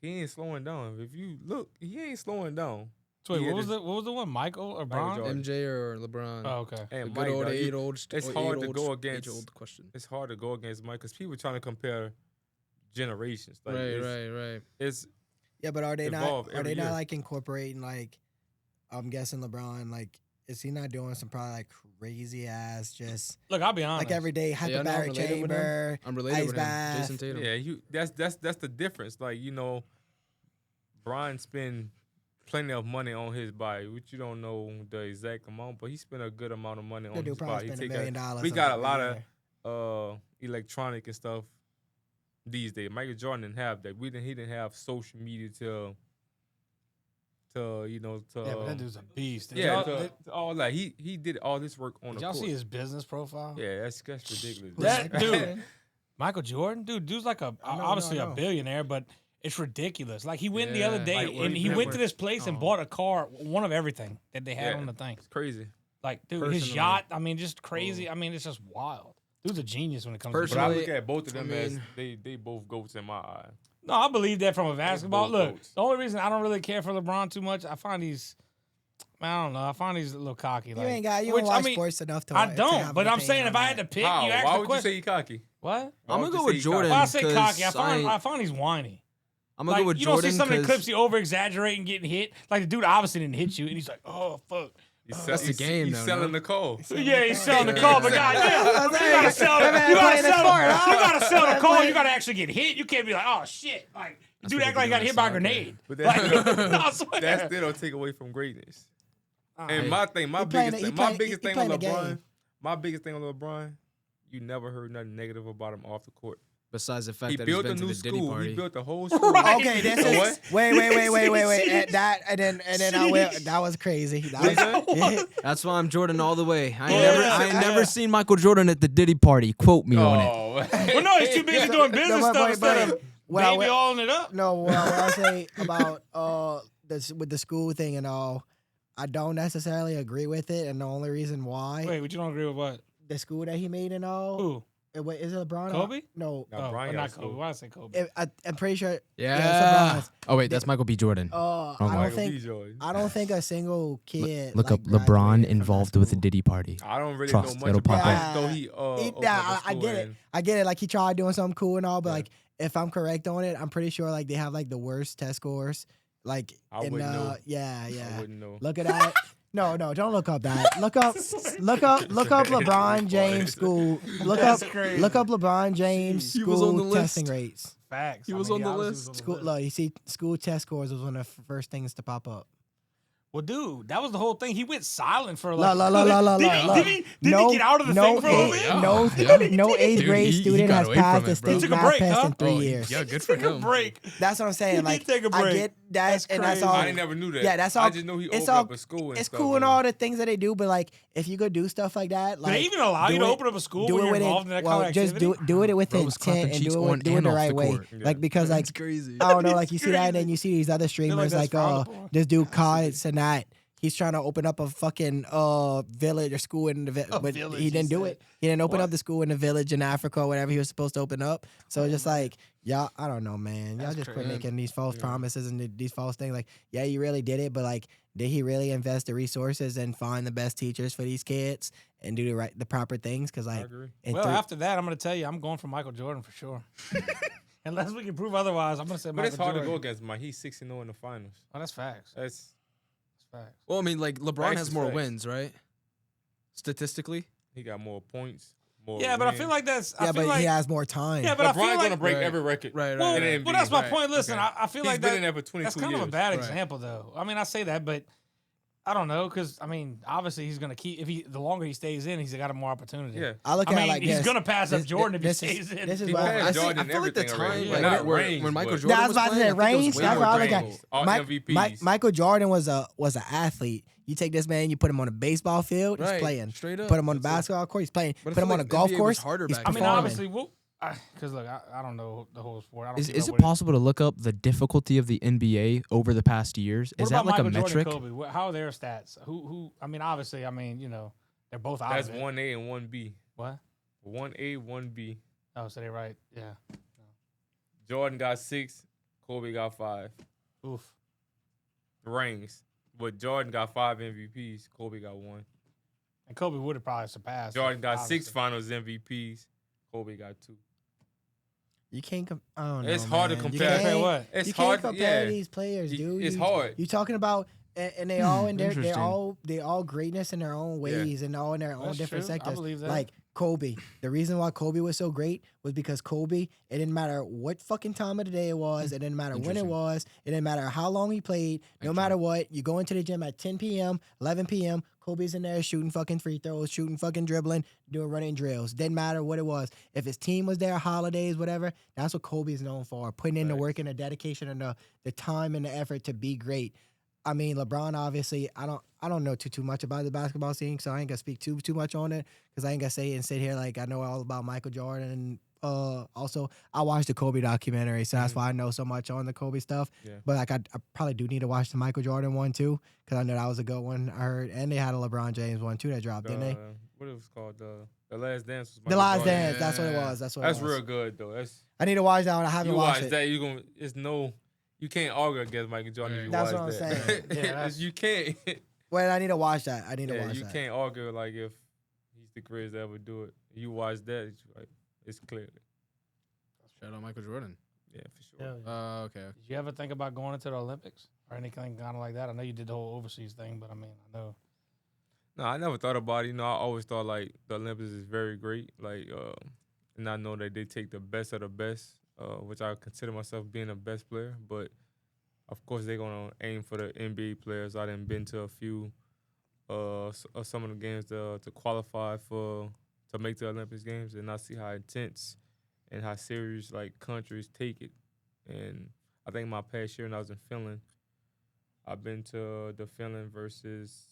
He ain't slowing down. If you look, he ain't slowing down. So wait, Yeah, what was the one? Michael or Braun? Jordan. MJ or LeBron? Oh, okay. The And good Mike, old dog, age-old. it's hard to go against- Age-old question. it's hard to go against Mike because people trying to compare generations. Like Right, right. It's Yeah, but are they evolve not? Are every they year. not like incorporating like? I'm guessing LeBron like. Is he not doing some probably like crazy ass just Look, I'll be honest. like every day Yeah, I know, I'm hyperbaric related with him. chamber? I'm related Ice with him. bath. Jason Tatum. yeah. That's the difference. Like Brian spend plenty of money on his body, which you don't know the exact amount, but he spent a good amount of money on That his dude probably body. spend $1 million. We got a every lot year. of electronic and stuff these days. Michael Jordan didn't have that. He didn't have social media to Yeah, but that dude's a beast. Did yeah, y'all- to all that. He did all this work on did the y'all court. see his business profile? Yeah, that's ridiculous. That dude, Michael Jordan, dude's like obviously no. a billionaire, but it's ridiculous. Like he went the Yeah. other day Like, and he went to this place and Oh. bought a car, one of everything that they had Yeah. on the thing. It's crazy. Like, dude, his Personally. yacht. I mean, just crazy. I mean, it's just wild. Dude's a genius when it comes But I to. Personally, look at both of them I as mean- they both goats in my eye. No, I believe that from a basketball. both Look, goats. the only reason I don't really care for LeBron too much, I find he's, I don't know, I find he's a little cocky. You Like, ain't got. You which, don't watch I mean, sports enough to. I to don't. have But an I'm saying opinion if on I had to that. pick, How? you asked Why the would you question. say he cocky? What? Why I'm would gonna you go say with he Jordan. Well, I say cocky. I 'cause I find he's whiny. I'm gonna Like, go with you don't Jordan. see some of the 'cause clips he over exaggerating getting hit. Like the dude obviously didn't hit you, and he's like, "Oh fuck." That's the game, He's though, selling no? the call. Yeah, he's selling the Yeah. call, but goddamn, you gotta sell. That man You gotta playing the sell. sport, huh? You gotta sell the That call. man- You gotta actually get hit. You can't be like, "Oh shit!" Like, That's dude what act they like he do got in hit by a soccer. grenade. But Like, that, no, I swear. that still don't take away from greatness. Uh, And my thing, my He playing biggest the- thing, he my playing- biggest he thing on playing the LeBron, game. my biggest thing on LeBron, you never heard nothing negative about him off the court. besides the fact He that built he's a been to new the Diddy school. party. He built a whole school. Right. Okay, this So is what? wait. At that and then I will. That was crazy. That was, That's why I'm Jordan all the way. I Yeah. ain't never seen Michael Jordan at the Diddy party. Quote me on it. Oh, well, no, he's too busy doing business but- stuff but- instead of Baby all it up. No, what I say about this with the school thing and all, I don't necessarily agree with it, and the only reason why Wait, but you don't agree with what? the school that he made and all. Who? Wait, is it LeBron? Kobe? No. No, Brian not got Kobe. school. Why did I say Kobe? I'm pretty sure. Yeah. it's LeBron's. Oh wait, that's Michael B. Jordan. I Wrong don't one. think. I don't think a single kid. Look like, up LeBron graduated from involved that with the school. Diddy party. I don't really Trust, know much it'll about pop it. up. I just know he I get it. I get it. Like he tried doing something cool and all, but like if I'm correct on it, I'm pretty sure like they have like the worst test scores. Like I wouldn't know. Yeah. I wouldn't know. Look at that. No, don't look up that. Look up LeBron James school. Look up LeBron James He was on the school list. testing rates. Facts. He was on the obviously list. was on the School, list. look, you see, school test scores was one of the first things to pop up. Well, dude, that was the whole thing. He went silent for like. Look. Did he get out of the thing for a little bit? No eighth Dude, grade he student got has away passed from the it, bro. state Took a math break, test huh? in 3 years. Yeah, good for Take a him. break. That's what I'm saying. He Like, did take a I break. get that, That's and that's crazy. all. I never knew that. Yeah, that's all. I just know he it's opened all, up a school and it's stuff. cool and all the things that they do, but like, if you could do stuff like that, Do like, they even allow you do to it- open up a school do when it you're with involved in that well, kind of just activity? do it with Bro was clapping intent and cheeks do on it the and off right the way. court. Like because like That's crazy. I don't know, It's like you see that, and then crazy. you see these other streamers that's like, frowned upon. this dude Kyle and that. He's trying to open up a fucking village or school in the but village, he he didn't do said. it. He didn't open What? up the school in the village in Africa or whatever he was supposed to open up. So it's just like, y'all, I don't know, man. Y'all That's just quit crazy. making these false promises and these false things. Like, yeah, you really did it, but like, did he really invest the resources and find the best teachers for these kids and do the proper things? Because I like, agree. Well, after that, I'm going to tell you, I'm going for Michael Jordan for sure. Unless we can prove otherwise, I'm going to say But Michael it's hard Jordan. to go against Mike. He's 6-0 in the finals. Oh, that's facts. That's Facts. Well, I mean, like LeBron Facts has is more facts. wins, right? Statistically. he got more points. More Yeah, but I wins. feel like that's. I yeah, feel but like, he has more time. Yeah, but I LeBron's feel like. gonna break Right. every record. Right, Well, in the well, NBA. that's my Right. point. Listen, Okay. I feel He's like been that, in there for 22 that's kind years. of a bad Right. example, though. I mean, I say that, but I don't know because I mean, obviously he's gonna keep. The longer he stays in, he's got a more opportunity. Yeah. I look I at mean, it like he's this. gonna pass up This- Jordan if he this is- stays in. This is He what passed I Jordan I and feel like the everything already. time, But like, not where- rings, when Michael but- Jordan That's was about to say playing, I think it was rings. way That's more what I look rings. at. All Mike- MVPs. Michael Jordan was an athlete. You take this man, you put him on a baseball field, he's Right, playing. straight up. Put him on a That's it. basketball court, he's playing. But I Put him feel on a like golf NBA was course, harder he's back I then. mean, performing. obviously, because look, I don't know the whole sport. I don't Is keep up it with possible to look up the difficulty of the NBA over the past years? What Is that about like a Michael metric? Jordan and Kobe? How are their stats? Who? I mean, obviously, they're both out That's of it. 1A and 1B. What? 1A, 1B. Oh, so they're right. Yeah. Jordan got 6. Kobe got 5 Oof. rings. But Jordan got 5 MVPs. Kobe got 1. And Kobe would have probably surpassed. Jordan got 6 obviously. Finals MVPs. Kobe got 2. You can't. I don't know. It's hard to man. You compare. can't- Compare what? It's you hard. can't compare Yeah. these players, dude. It's hard. You talking about, and they all in their, Interesting. they all greatness in their own ways and all in their own That's different true. I sectors. believe that. Like Kobe, the reason why Kobe was so great was because Kobe. It didn't matter what fucking time of the day it was. It didn't matter when it Interesting. was. It didn't matter how long he played. No matter what, you go into the gym at 10 p.m., 11 p.m. Kobe's in there shooting fucking free throws, shooting fucking dribbling, doing running drills. Didn't matter what it was. If his team was there, holidays, whatever, that's what Kobe's known for. Putting in the Facts. work and the dedication and the time and the effort to be great. I mean, LeBron obviously, I don't know too much about the basketball scene, so I ain't gonna speak too much on it because I ain't gonna sit here like I know all about Michael Jordan. And also, I watched the Kobe documentary, so that's why I know so much on the Kobe stuff. Yeah. But like, I probably do need to watch the Michael Jordan one too because I know that was a good one. I heard, and they had a LeBron James one too that dropped, didn't they? What it was called? The Last Dance. Was The Michael Last Jordan. Dance. That's what it was. That's what That's it was. real good though. That's I need to watch that one. I haven't you watched watch it. that. You gonna. It's no. You can't argue against Michael Jordan. If you That's watch what I'm that. saying. Yeah, that's- you can't. Wait, I need to watch that. I need to Yeah, watch you that. can't argue like if he's the greatest to ever do it. You watch that, it's like it's clear. Shout out Michael Jordan. Yeah, for sure. Hell yeah. Okay. Did you ever think about going into the Olympics or anything kind of like that? I know you did the whole overseas thing, but I mean, I know. No, I never thought about it. You know, I always thought like the Olympics is very great. Like, and I know that they take the best of the best, which I consider myself being the best player. But of course, they're gonna aim for the NBA players. I done been to a few, some of the games to qualify to make the Olympics games, and I see how intense and how serious like countries take it. And I think my past year when I was in Finland, I've been to the Finland versus.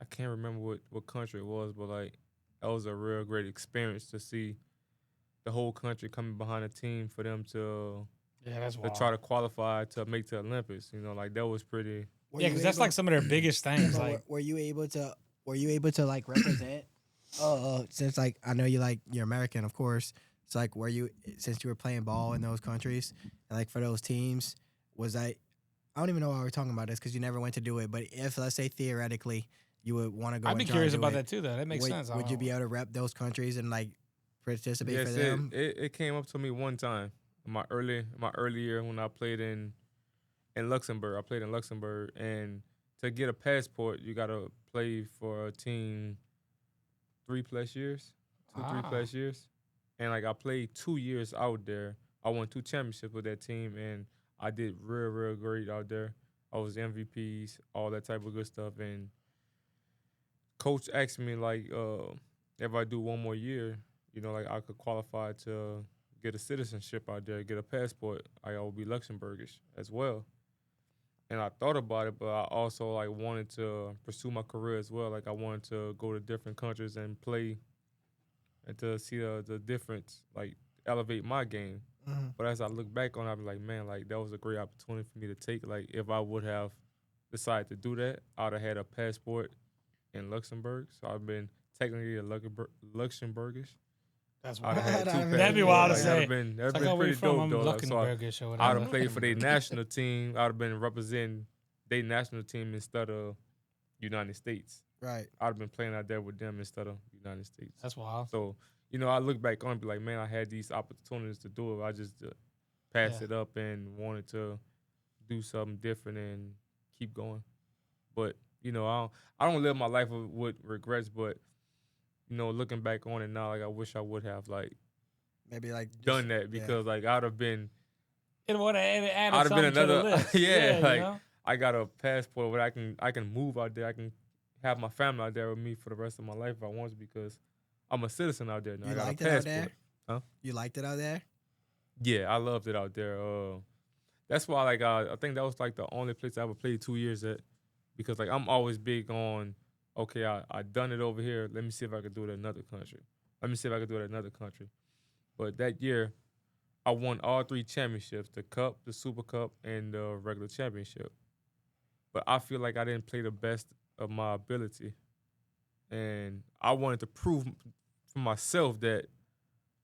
I can't remember what country it was, but like that was a real great experience to see the whole country coming behind a team for them Yeah, that's to wild. try to qualify to make the Olympics. You know, like that was pretty. Yeah, because that's like some of their biggest things. But Like, were you able to? Were you able to like represent? Since like I know you're American, of course. It's like since you were playing ball in those countries and like for those teams, was I don't even know why we're talking about this because you never went to do it. But if let's say theoretically you would want to go, I'd be and try curious to do about it, that too. Though that makes sense. Would you be able to rep those countries and like participate Yes, for them? it came up to me one time in my early year when I played in Luxembourg. I played in Luxembourg, and to get a passport, you gotta play for a team 3+ years, two, 3+ years, and like I played 2 years out there. I won 2 championships with that team, and I did real great out there. I was MVPs, all that type of good stuff, and coach asked me like if I do one more year, like I could qualify to get a citizenship out there, get a passport. I will be Luxembourgish as well. And I thought about it, but I also like wanted to pursue my career as well. Like I wanted to go to different countries and play and to see the difference, like elevate my game. Mm-hmm. But as I look back on it, I'm like, man, like that was a great opportunity for me to take. Like if I would have decided to do that, I'd have had a passport in Luxembourg. So I've been technically a Luxembourgish. That's I'd wild. have had two That'd be passports. wild to Like, say. that'd Like, been oh, where you pretty from? dope I'm though. Like, so Luxembourgish or I'd whatever. have played for their national team. I'd have been representing their national team instead of United States. Right. I'd have been playing out there with them instead of United States. That's wild. So, I look back on it and be like, man, I had these opportunities to do it. I just passed it up and wanted to do something different and keep going. But, I don't live my life with regrets, but, looking back on it now, like I wish I would have like maybe like done that because like I'd have been It would have added I'd have been something to the another list. yeah, like you know? I got a passport where I can move out there. I can have my family out there with me for the rest of my life if I want to because I'm a citizen out there now. You I got liked a it out passport. there? Huh? You liked it out there? Yeah, I loved it out there. That's why like I think that was like the only place I ever played 2 years at because like I'm always big on okay, I done it over here. Let me see if I can do it in another country. Let me see if I can do it in another country. But that year, I won all 3 championships, the Cup, the Super Cup, and the regular championship. But I feel like I didn't play the best of my ability. And I wanted to prove for myself that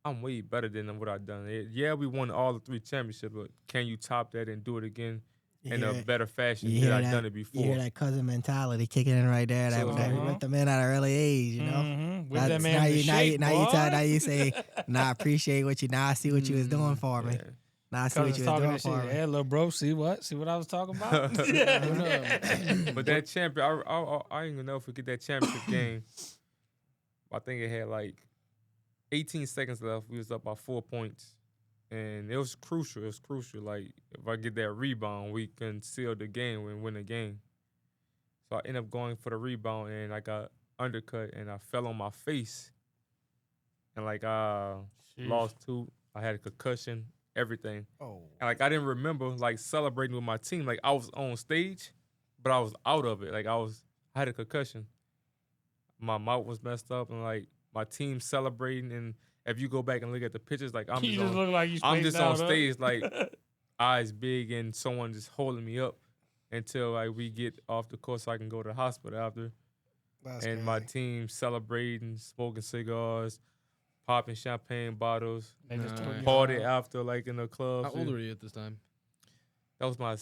I'm way better than what I've done. Yeah, we won all the 3 championships, but can you top that and do it again in a better fashion than I've done it before? You hear that cousin mentality kicking in right there. That ripped the man at an early age, you know. Mm-hmm. With that man now you say, "Nah, I appreciate what you. Now I see what you was doing for me. Yeah. Now I see what you was doing for me." Yeah, little bro, see what I was talking about? But that champion, I ain't gonna never forget that championship game. I think it had like 18 seconds left. We was up by 4 points. And it was crucial. It was crucial. Like, if I get that rebound, we can seal the game and win the game. So I ended up going for the rebound, and I got undercut, and I fell on my face. And, like, I lost 2. I had a concussion, everything. Oh. And, like, I didn't remember, like, celebrating with my team. Like, I was on stage, but I was out of it. Like, I had a concussion. My mouth was messed up, and, like, my team celebrating, and if you go back and look at the pictures, like I'm just on stage, like eyes big, and someone just holding me up until like we get off the course, so I can go to the hospital after. That's and crazy. My team celebrating, smoking cigars, popping champagne bottles, party after, like in the clubs. How old were you at this time? That was my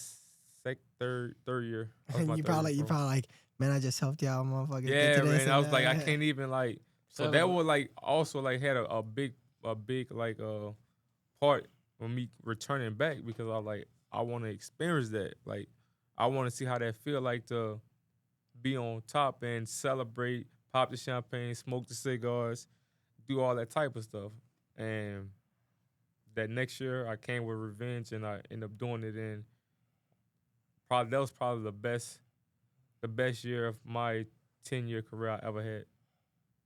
third year. And you probably like, man, I just helped y'all, motherfuckers. Yeah, get to this man. I was like, I can't even like. So that would like also like had a big like part when me returning back because I want to experience that. Like I want to see how that feel like to be on top and celebrate, pop the champagne, smoke the cigars, do all that type of stuff. And that next year I came with revenge and I ended up doing it in that was probably the best year of my 10-year career I ever had.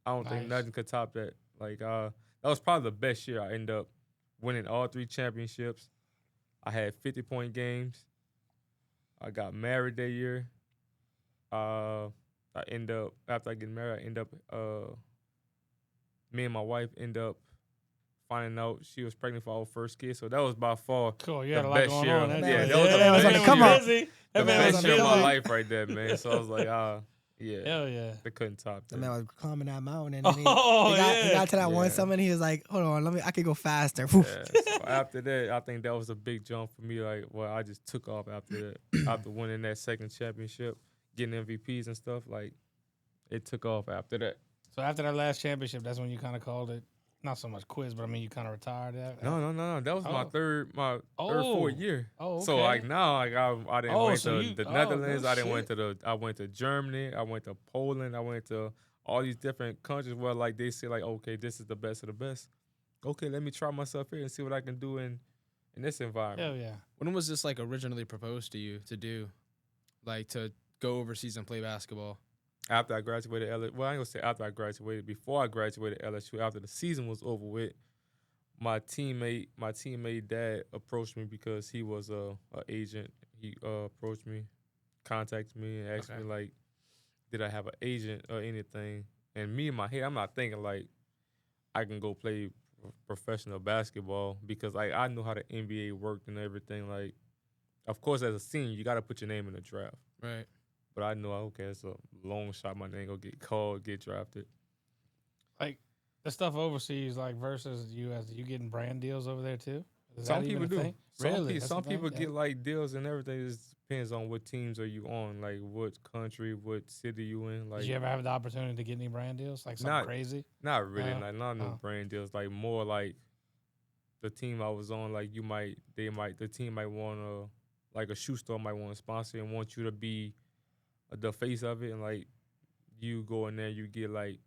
I don't think nothing could top that. Like, that was probably the best year. I ended up winning all 3 championships. I had 50-point games. I got married that year. After I get married, me and my wife end up finding out she was pregnant for our first kid. So that was by far Cool. You the had a lot best going year. on. That Yeah, year. that was the man was on best the come up. year. That The man was best on year the of my come up. life right there, man. So I was like, yeah, Hell yeah. they couldn't top The that. man was climbing that mountain, and then Oh, he got to that one Yeah. summit. And he was like, "Hold on, I could go faster." Yeah. So after that, I think that was a big jump for me. Like, well, I just took off after that. After winning that second championship, getting MVPs and stuff, like it took off after that. So after that last championship, that's when you kind of called it, not so much quiz, but I mean, you kind of retired. No. That was my third, fourth year. Oh, okay. So like now, like I didn't went so to the no Netherlands. I didn't shit. I went to Germany. I went to Poland. I went to all these different countries where like they say like, okay, this is the best of the best. Okay, let me try myself here and see what I can do in this environment. Hell yeah. When was this like originally proposed to you to do, like to go overseas and play basketball? After I graduated LSU, well, I ain't gonna say after I graduated. Before I graduated LSU, after the season was over with, my teammate dad approached me because he was a agent. He approached me, contacted me, and asked me like, did I have an agent or anything? And me in my head, I'm not thinking like I can go play professional basketball because like I know how the NBA worked and everything. Like, of course, as a senior, you got to put your name in the draft. Right. But I know, okay, it's a long shot. My name gonna get called, get drafted. Like the stuff overseas, like versus U.S. You getting brand deals over there too? Is Some that even people a do. thing? Some, Really? pe- That's some a thing? people Yeah. get like deals and everything. It just depends on what teams are you on, like what country, what city you in. Like, Did you ever have the opportunity to get any brand deals, like something Not- crazy? not really, Uh, like not no brand deals. Like more like the team I was on. Like the team might want to, like a shoe store might want to sponsor and want you to be the face of it, and like you go in there, you get like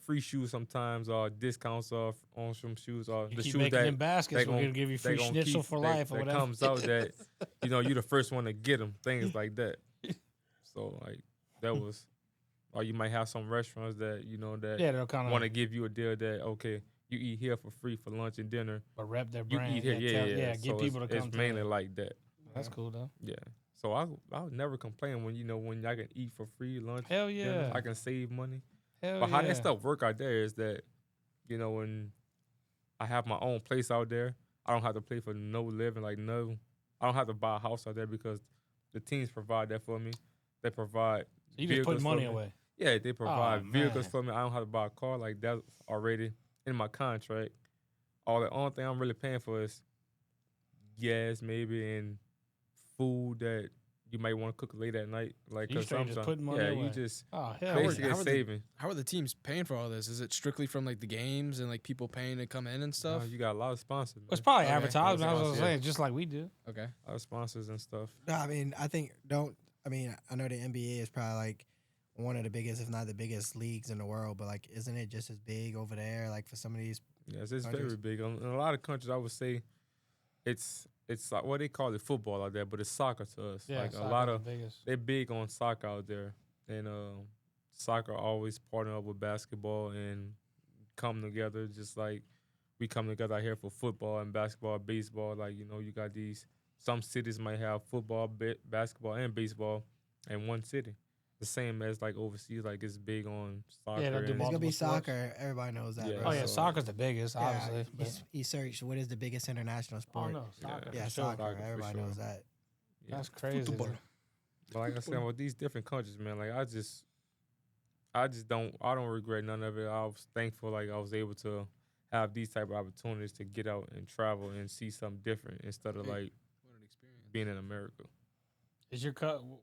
free shoes sometimes or discounts off on some shoes or You the keep shoes making that them baskets, they we're gonna give you they free gonna schnitzel keep- for that- life or that whatever. comes out that you the first one to get them, things like that. So like that was, or you might have some restaurants that that Yeah, they'll kind want to of give you a deal that okay, you eat here for free for lunch and dinner. rep their You brand. eat here, yeah. Get So people to come. it's mainly like that. That's cool though. Yeah. So I would never complain when I can eat for free lunch. Hell dinner, yeah. I can save money. Hell But yeah. how that stuff work out there is that, when I have my own place out there, I don't have to pay for no living. Like I don't have to buy a house out there because the teams provide that for me. They provide. So you just put vehicles for money me. away. Yeah, they provide vehicles man. for me. I don't have to buy a car. Like that's already in my contract. The only thing I'm really paying for is gas maybe and food that you might want to cook late at night. Like You straight just putting money away. you just Oh hell basically yeah. saving. How are the teams paying for all this? Is it strictly from like the games and like people paying to come in and stuff? You got a lot of sponsors. It's Man. probably Okay. advertisement. I was Sponsors, saying, just like we do. Okay. A lot of sponsors and stuff. No, I mean, I know the NBA is probably like one of the biggest, if not the biggest leagues in the world, but like, isn't it just as big over there? Like for some of these, Yes, it's countries? very big. In a lot of countries, I would say it's like what they call it football out there, but it's soccer to us. Yeah, Like a soccer's lot the of biggest. they're big on soccer out there, and soccer always partner up with basketball and come together, just like we come together out here for football and basketball, baseball. Like you got some cities might have football, basketball, and baseball in one city. The same as like overseas, like it's big on soccer. they'll do and it's gonna be multiple sports. soccer. Everybody knows that. Yeah. bro. Oh yeah, So, soccer's the biggest, Yeah, obviously. but- he searched what is the biggest international oh sport. no, soccer. Yeah, for sure. soccer. Soccer, for Everybody sure. knows that. Yeah. That's crazy. Football. though. But like I said, with these different countries, man, like I don't regret none of it. I was thankful, like I was able to have these type of opportunities to get out and travel and see something different instead of like What an experience. being in America.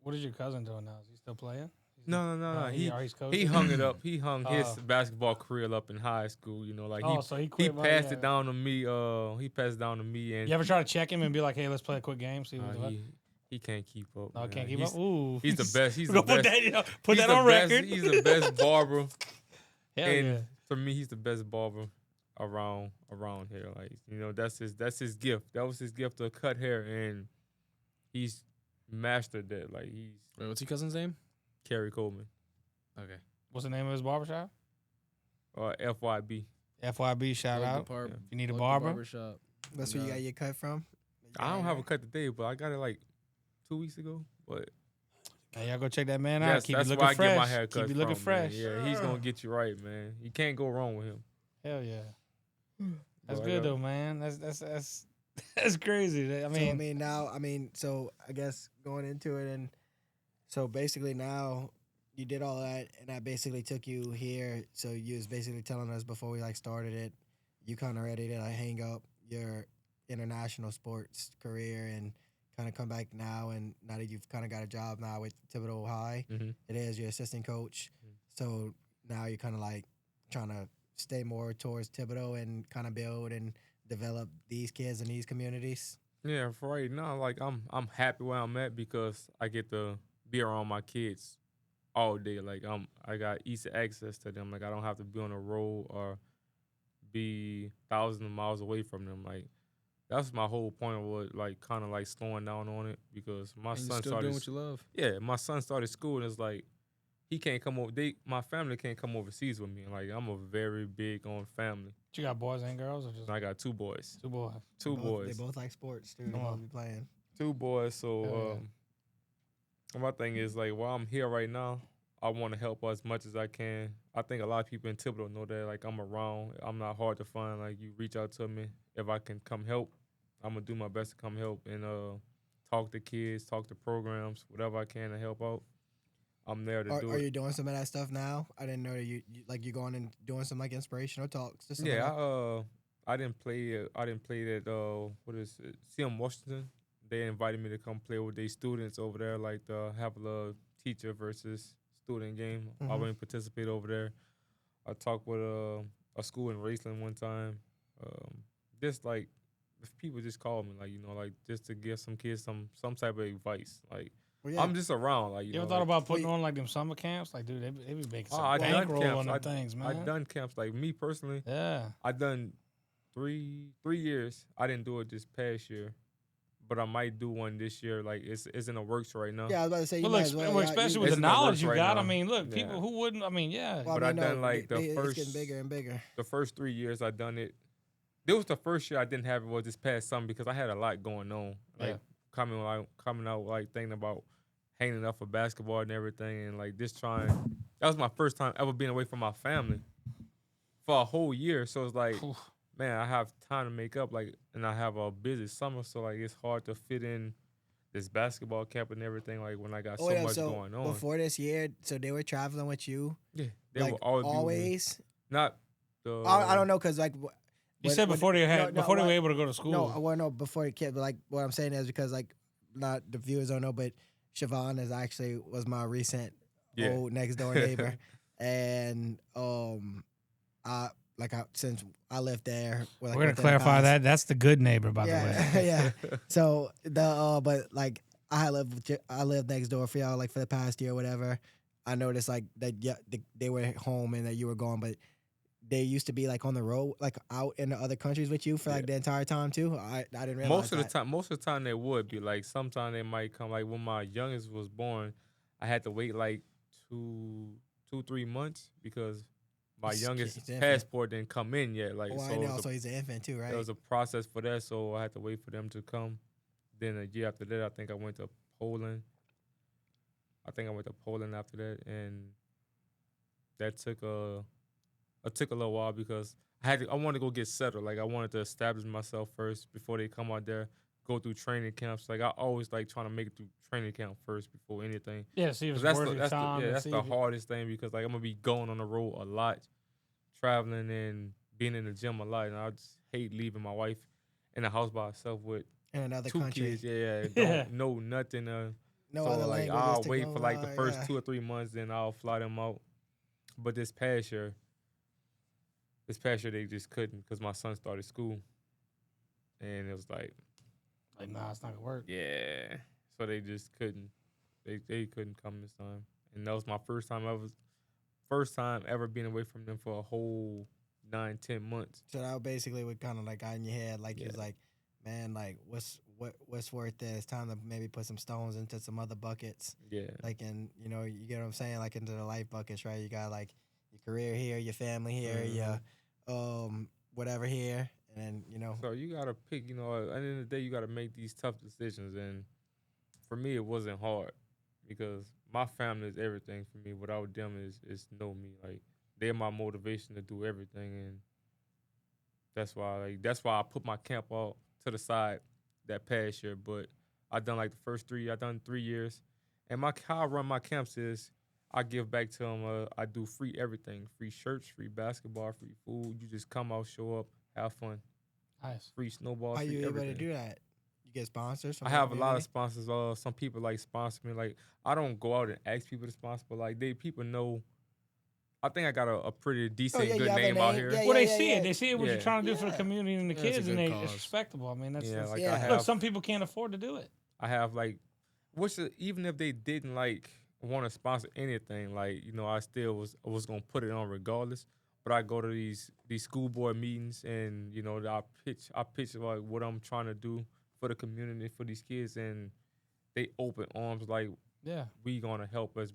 What is your cousin doing now? Is he still playing? No. He's He coaching? hung it up. He hung his Oh. basketball career up in high school. Like so he he quit. passed it down to me. He passed it down to me, and You ever try to check him and be like, "Hey, let's play a quick game"? See what's what? he can't keep up. No, man. can't keep he's, up. Ooh, He's the best. He's We're the gonna best. put he's that on the best- record. He's the best barber. Hell and yeah. for me, he's the best barber around here. Like that's his gift. That was his gift to cut hair, and he's mastered that. Like he's Wait, what's your cousin's name? Kerry Coleman, Okay. What's the name of his barbershop? FYB. FYB. Shout Plug the out. barb- Yeah. If you need a plug the barber, barbershop. That's where you got your cut from. I don't have a cut today, but I got it like 2 weeks ago. But hey, y'all go check that man out. that's, Keep that's you where looking I get my fresh. haircut Keep you looking from, man. fresh. Yeah, he's gonna get you right, man. You can't go wrong with him. Hell yeah. That's But good though, man. That's that's crazy. So I guess going into it, and so basically now you did all that, and that basically took you here. So you was basically telling us before we like started it, you kind of ready to like hang up your international sports career and kind of come back now. And now that you've kind of got a job now with Thibodeau High, hmm it is your assistant coach. So now you're kind of like trying to stay more towards Thibodeau and kind of build and develop these kids in these communities. Yeah, for right now, like I'm happy where I'm at because I get to be around my kids all day. Like I got easy access to them. Like I don't have to be on the road or be thousands of miles away from them. Like that's my whole point of what like kind of like slowing down on it because my And you're son still doing started. what you love. Yeah, my son started school and it's like he can't come over. My family can't come overseas with me. Like I'm a very big on family. You got boys and girls, or just And I got two boys. two boys? Two They boys. both like sports too. They Come both on. be playing. Two boys. So Hell my thing is like while I'm here right now, I want to help as much as I can. I think a lot of people in Thibodeau know that like I'm around. I'm not hard to find. Like you reach out to me if I can come help. I'm gonna do my best to come help and talk to kids, talk to programs, whatever I can to help out. I'm there to do Are it. you doing some of that stuff now? I didn't know that you like you going and doing some like inspirational talks. Or something Yeah, like I didn't play. I didn't play that. What is it? CM Washington. They invited me to come play with their students over there, like the have a little teacher versus student game. I Mhm. went and participate over there. I talked with a school in Raceland one time. Just like if people just call me, like like just to give some kids some type of advice. Like Well, yeah. I'm just around, like You ever thought like, about putting Wait. on like them summer camps? Like, dude, they be making some I done bankroll on camps. them things, I man. done camps. Like me personally, Yeah. I done 3 years. I didn't do it this past year, but I might do one this year. Like it's in the works right now. Yeah, I was about to say you But might look, as well. well, Yeah, especially you, with It's the in the knowledge works you right got. I now. mean, look, Yeah. people who wouldn't. I mean, yeah. well, But I done like the it's first getting bigger and bigger. the first 3 years I done it. This was the first year I didn't have it was this past summer because I had a lot going on. Like Yeah. coming out like thinking about hanging up for basketball and everything and like just trying that was my first time ever being away from my family for a whole year. So it's like, Phew. man, I have time to make up like and I have a busy summer, so like it's hard to fit in this basketball camp and everything like when I got so yeah, much so going on. before this year, so they were traveling with you, Yeah. They like will always be with me. always. Not the I don't know, cause like You said before they had before they were able to go to school. No, well, no, before the kid, but like what I'm saying is because like not the viewers don't know, but Shavon is actually was my recent Yeah. old next door neighbor, and since I lived there, well, like, We're gonna within the clarify past- that. That's the good neighbor, by the way. yeah, yeah. So but like I lived next door for y'all like for the past year or whatever. I noticed like that they were home and that you were gone, but they used to be like on the road, like out in the other countries with you for like the entire time too. I didn't realize Most of the time they would be like. Sometimes they might come. Like when my youngest was born, I had to wait like 2-3 months because my He's youngest infant. passport didn't come in yet. Like Well, so, I it know. was So he's an infant too, right? there was a process for that. So I had to wait for them to come. Then a year after that, I think I went to Poland. I think I went to Poland after that, and that took a little while because I wanted to go get settled. Like I wanted to establish myself first before they come out there, go through training camps. Like I always like trying to make it through training camp first before anything. Yeah, see if 'Cause it's worth your time. that's the hardest thing because like I'm gonna be going on the road a lot, traveling and being in the gym a lot, and I just hate leaving my wife in the house by herself with in another 2 country. kids. Yeah, Yeah. don't know nothing. No So other like languages I'll to wait go for like the by, first yeah. 2 or 3 months, then I'll fly them out. But this past year they just couldn't because my son started school, and it was like, nah, it's not gonna work. yeah. So they just couldn't. They couldn't come this time, and that was my first time ever being away from them for a whole 9-10 months. So that basically would kind of like got in your head, like Yeah. it's like, man, like what's worth it? It's time to maybe put some stones into some other buckets, Yeah. like you get what I'm saying, like into the life buckets, right? You got like your career here, your family here, your whatever here, and then So you gotta pick. At the end of the day, you gotta make these tough decisions, and for me, it wasn't hard because my family is everything for me. Without them, is no me. Like they're my motivation to do everything, and That's why I put my camp all to the side that past year. But I done like the first 3. I done 3 years, and how I run my camps is I give back to them. I do free everything, free shirts, free basketball, free food. You just come out, show up, have fun. Nice. Free snowballs, Are free you able everything. to do that? You get sponsors from I the have a lot of community? sponsors. Some people like sponsor me. Like I don't go out and ask people to sponsor, but like people know. I think I got a pretty Oh yeah, decent, you good have a name out name. here. Yeah, Well, yeah, they yeah, see yeah. it. They see it what you're Yeah. trying to do for the Yeah. community and the Yeah, it's a kids, and good it's cause. respectable. I mean, Yeah, like Yeah. I have. look, some people can't afford to do it. I have like, even if they didn't like want to sponsor anything, like I still was gonna put it on regardless. But I go to these school board meetings, and I pitch like what I'm trying to do for the community for these kids, and they open arms like Yeah. we gonna help as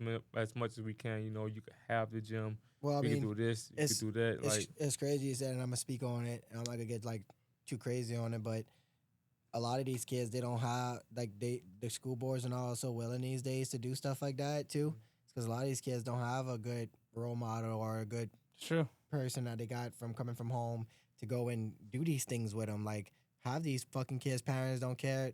much as we can. You could have the gym, Well, I we could mean, do this, you could it's do that. Like it's crazy you said, and I'm gonna speak on it. And I'm not gonna get like too crazy on it, but a lot of these kids they don't have like the school boards and all are so willing these days to do stuff like that too, because a lot of these kids don't have a good role model or a good It's true. person that they got from coming from home to go and do these things with them. Like have these fucking kids' parents don't care.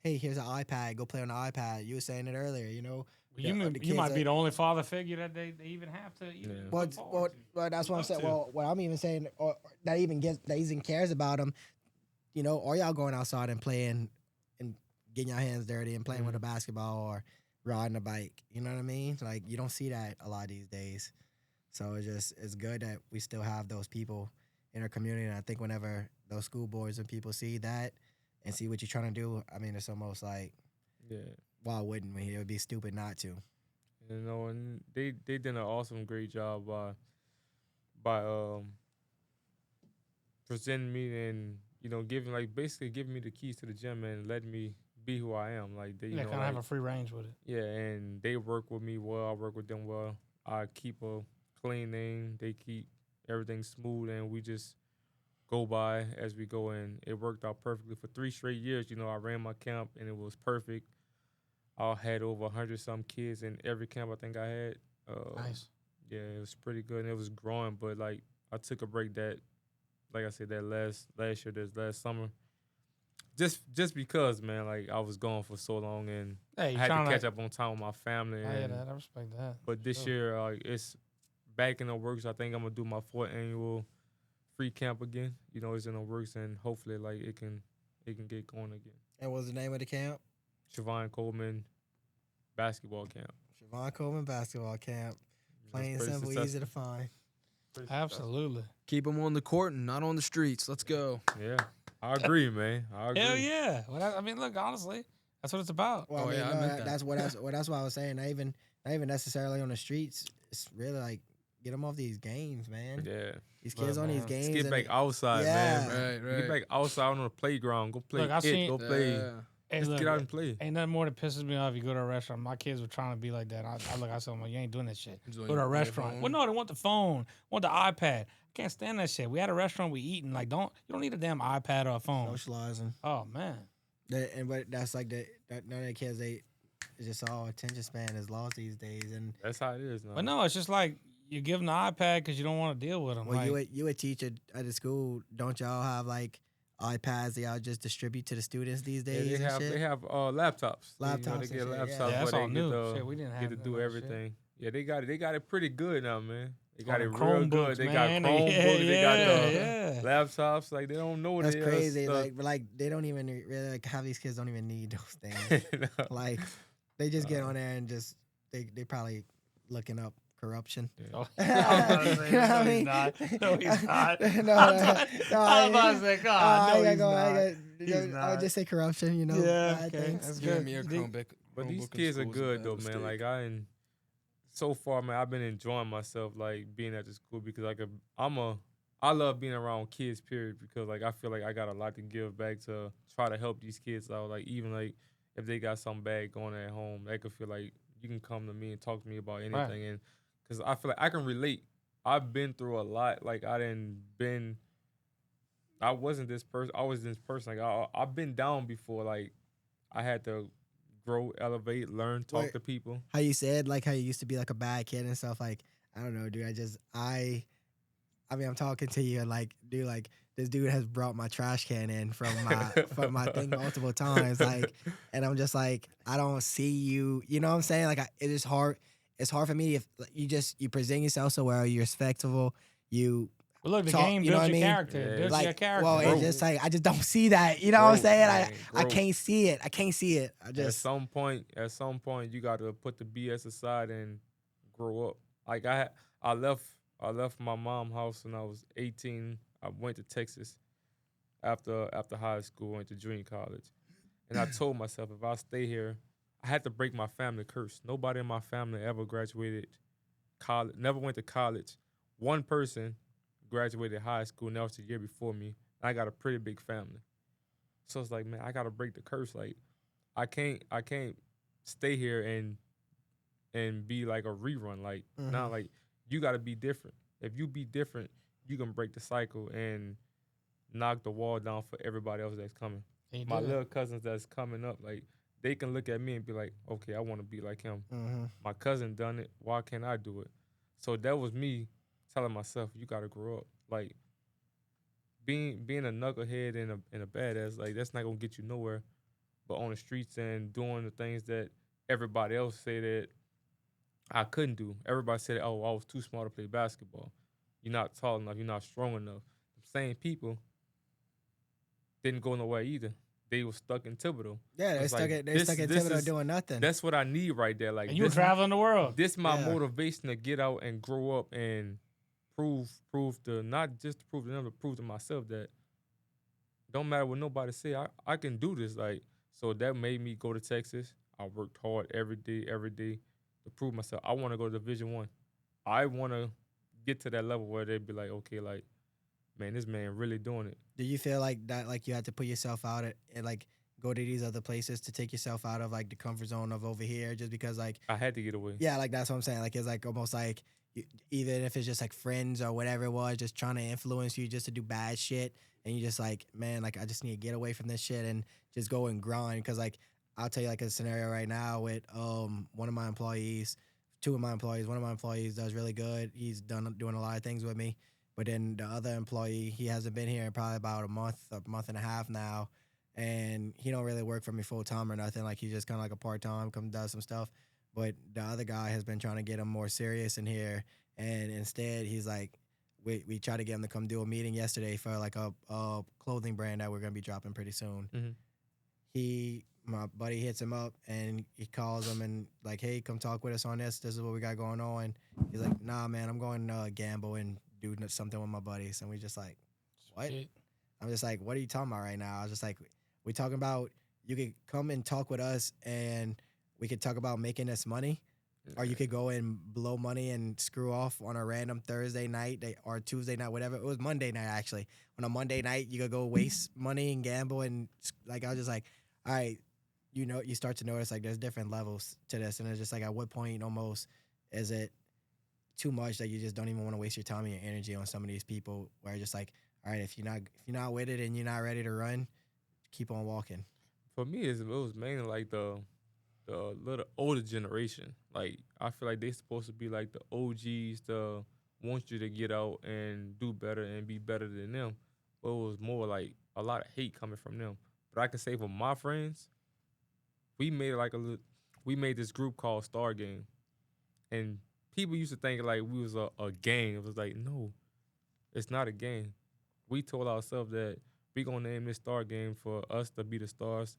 Hey, here's an iPad. Go play on the iPad. You were saying it earlier. Well, you kids might that- be the only father figure that they even have to even Yeah. look forward to. Well, that's what I'm Love saying. to. Well, what I'm even saying, or that even cares about them, or y'all going outside and playing and getting your hands dirty and playing with a basketball or riding a bike. You know what I mean? Like you don't see that a lot these days. So it's good that we still have those people in our community. And I think whenever those school boards and people see that and see what you're trying to do, I mean, it's almost like, yeah, why wouldn't we? It would be stupid not to. and they did an awesome, great job by presenting me and basically giving me the keys to the gym and letting me be who I am. Like they, Yeah, kind of like, have a free range with it. yeah, and they work with me well. I work with them well. I keep a clean name. They keep everything smooth, and we just go by as we go. And it worked out perfectly for 3 straight years. I ran my camp, and it was perfect. I had over 100 some kids in every camp I think I had. Nice. Yeah, it was pretty good, and it was growing. But like I took a break like I said, that last year, this last summer. Just because, man, like I was gone for so long, and Hey, I you had to trying catch up on time with my family. I hear And that. I respect that. but this Sure. year, it's back in the works. I think I'm gonna do my 4th annual free camp again. It's in the works, and hopefully, like it can get going again. And what's the name of the camp? Shavon Coleman basketball camp. Shavon Coleman basketball camp. Plain, It's pretty simple, easy to find. Absolutely. Keep them on the court and not on the streets. Let's go. Yeah, I agree, man. I agree. Hell yeah. Well, I mean, look, honestly, that's what it's about. Well, Oh, I mean, yeah, I no, meant that. that's what I was saying. Not even necessarily on the streets. It's really like get them off these games, man. Yeah. These kids Look, on these man, games. Let's get and back outside, Yeah. man. Right, Get back outside on the playground. Go play Look, I seen- Go play. Yeah. Hey, Let's look, get out and play. ain't nothing more that pisses me off. You go to a restaurant. My kids were trying to be like that. I said, you ain't doing that shit. Just Go on to a your restaurant. phone. Well, no, they want the phone, want the iPad. I can't stand that shit. We had a restaurant, we eating. Like, you don't need a damn iPad or a phone. socializing. Oh man, But that's like none of the kids it's just all attention span is lost these days. And That's how it is now. but no, it's just like you give them the iPad because you don't want to deal with them. well, Like, you a teacher at the school, don't y'all have like iPads that y'all just distribute to the students these Yeah, days? they and have shit? they have laptops. Laptops They and get shit, yeah. laptops Yeah, where that's they all get new. to Shit, we didn't have get to none do of that everything. Yeah, they got it pretty good now, man. They got the it real good. Chromebooks, They man. got Chromebooks. They got the yeah. laptops. Like they don't know what That's it is. crazy. Stuff. Like they don't even really like half these kids don't even need those things. No. Like they just get on there and just they probably looking up corruption. Oh, You I was know about to say, what I no, he's mean? not. No, he's not. No, I was about to say, I God, no, ain't he's gonna not. go. He's I would not. just say corruption. Yeah, bad okay, things. that's Yeah, good. me a You think- Chromebook. But these Chromebook in kids are school is a good bad though, man. mistake. Like so far, man, I've been enjoying myself like being at the school because I love being around kids, period, because like I feel like I got a lot to give back to try to help these kids out. Like even like if they got something bad going at home, they could feel like you can come to me and talk to me about anything. Right. And because I feel like I can relate. I've been through a lot. Like I wasn't this person. I was this person. Like I've been down before. Like I had to grow, elevate, learn, talk Wait. to people. How you said like how you used to be like a bad kid and stuff. Like I don't know, dude. I I mean, I'm talking to you and like, dude, like this dude has brought my trash can in from my thing multiple times, like, and I'm just like, I don't see you. You know what I'm saying? Like, it is hard. It's hard for me if like, you present yourself so well, you're respectable, you But look, the talk. game You know what builds I your mean? character. It Yeah, builds your Like, character. well, it's Growth. just like I just don't see that. You know what I'm Growth, saying? man, I growth. can't see it. I can't see it. I At just some point, you got to put the BS aside and grow up. Like I left my mom's house when I was 18. I went to Texas after high school, went to junior college, and I told myself if I stay here, I had to break my family curse. Nobody in my family ever graduated college, never went to college. One person graduated high school, and that was the year before me. I got a pretty big family, so it's like, man, I gotta break the curse. Like, I can't stay here and be like a rerun. Like, now, like you gotta be different. If you be different, you can break the cycle and knock the wall down for everybody else that's coming. He My did. little cousins that's coming up, like they can look at me and be like, okay, I want to be like him. My cousin done it. Why can't I do it? So that was me telling myself, you gotta grow up. Like being a knucklehead and a badass, like that's not gonna get you nowhere. But on the streets and doing the things that everybody else say that I couldn't do. Everybody said, oh, I was too small to play basketball. You're not tall enough. You're not strong enough. The same people didn't go nowhere either. They were stuck in Thibodeau. yeah, they're It's stuck. like, They're stuck in Thibodeau is doing nothing. that's what I need right there. Like And you were traveling the world. this my Yeah. motivation to get out and grow up and prove to not just to prove to them, but prove to myself that don't matter what nobody say, I can do this. Like, so that made me go to Texas. I worked hard every day to prove myself. I want to go to Division One. I want to get to that level where they'd be like, okay, like, man, this man really doing it. Do you feel like that? Like you had to put yourself out and like go to these other places to take yourself out of like the comfort zone of over here, just because like I had to get away. yeah, like that's what I'm saying. Like it's like almost like even if it's just like friends or whatever it was, just trying to influence you just to do bad shit, and you just like, man, like I just need to get away from this shit and just go and grind. Because like I'll tell you like a scenario right now with one of my employees, two of my employees. One of my employees does really good. He's doing a lot of things with me. But then the other employee, he hasn't been here in probably about a month and a half now, and he don't really work for me full time or nothing. Like he's just kind of like a part time, come does some stuff. But the other guy has been trying to get him more serious in here, and instead he's like, we tried to get him to come do a meeting yesterday for like a clothing brand that we're gonna be dropping pretty soon. My buddy hits him up and he calls him and like, hey, come talk with us on this. This is what we got going on. He's like, nah, man, I'm going to gamble and do something with my buddies. And we just like, what? Shit. I'm just like, what are you talking about right now? I was just like, we talking about you could come and talk with us and we could talk about making us money. Or you could go and blow money and screw off on a random Thursday night or Tuesday night, whatever. It was Monday night, actually. On a Monday night, you could go waste money and gamble. And like, I was just like, all right, you know, you start to notice like there's different levels to this. And it's just like, at what point almost is it too much that you just don't even want to waste your time and your energy on some of these people where just like, all right, if you're not with it and you're not ready to run, keep on walking. For me, it was mainly like the little older generation. Like I feel like they supposed to be like the OGs, the want you to get out and do better and be better than them. But it was more like a lot of hate coming from them. But I can say for my friends, we made this group called Star Game, and people used to think like we was a gang. It was like, no, it's not a gang. We told ourselves that we gonna name this Star Game for us to be the stars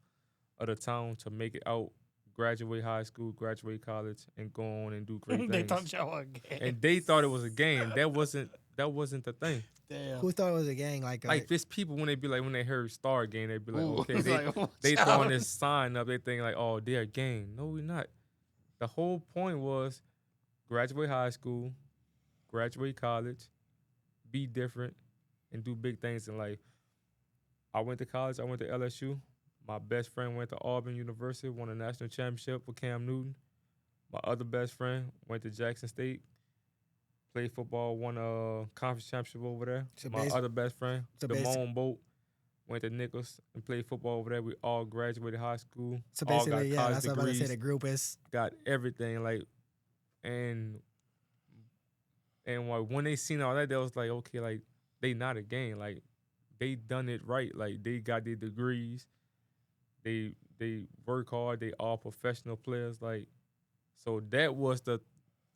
of the town, to make it out, graduate high school, graduate college, and go on and do great They things. thought y'all were a game. And they thought it was a game. That wasn't the thing. Damn. Who thought it was a gang? Like This people when they heard Star Game, they'd be like, Ooh, okay, it's like, watch they out. throwing this sign up. They think like, oh, they're a gang. No, we're not. The whole point was graduate high school, graduate college, be different, and do big things in life. I went to college. I went to LSU. My best friend went to Auburn University, won a national championship with Cam Newton. My other best friend went to Jackson State, played football, won a conference championship over there. So My other best friend, so Damone Bolt, went to Nichols and played football over there. We all graduated high school. So all got basically, yeah, college that's what I'm about to say. degrees, The group is got everything. Like, and And like when they seen all that, they was like, okay, like they not a game. Like they done it right. Like they got their degrees. They work hard. They all professional players. Like so that was the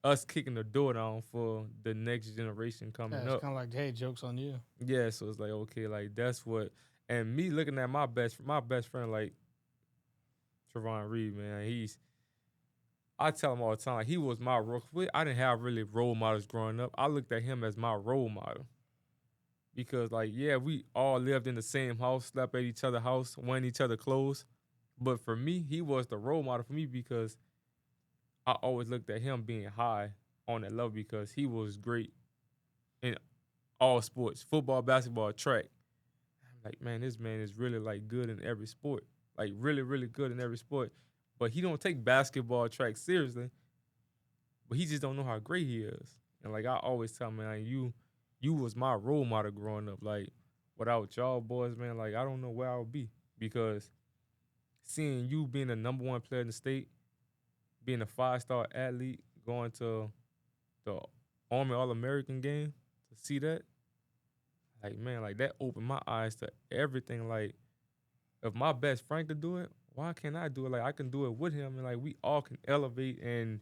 us kicking the door down for the next generation coming Yeah, it's up. kind of like, hey, joke's on you. Yeah, so it's like okay, like that's what. And me looking at my best friend, like Shavon Reed, man, I tell him all the time, like he was my role. I didn't have really role models growing up. I looked at him as my role model because, like, yeah, we all lived in the same house, slept at each other's house, went each other clothes. But for me, he was the role model for me because I always looked at him being high on that level because he was great in all sports, football, basketball, track. I'm like, man, this man is really like good in every sport, like really, really good in every sport. But he don't take basketball, track seriously. But he just don't know how great he is. And like I always tell him, man, like, you was my role model growing up. Like without y'all boys, man, like I don't know where I would be because seeing you being the number one player in the state, being a 5-star athlete, going to the Army All American game to see that, like man, like that opened my eyes to everything. Like if my best friend could do it, why can't I do it? Like I can do it with him, and like we all can elevate and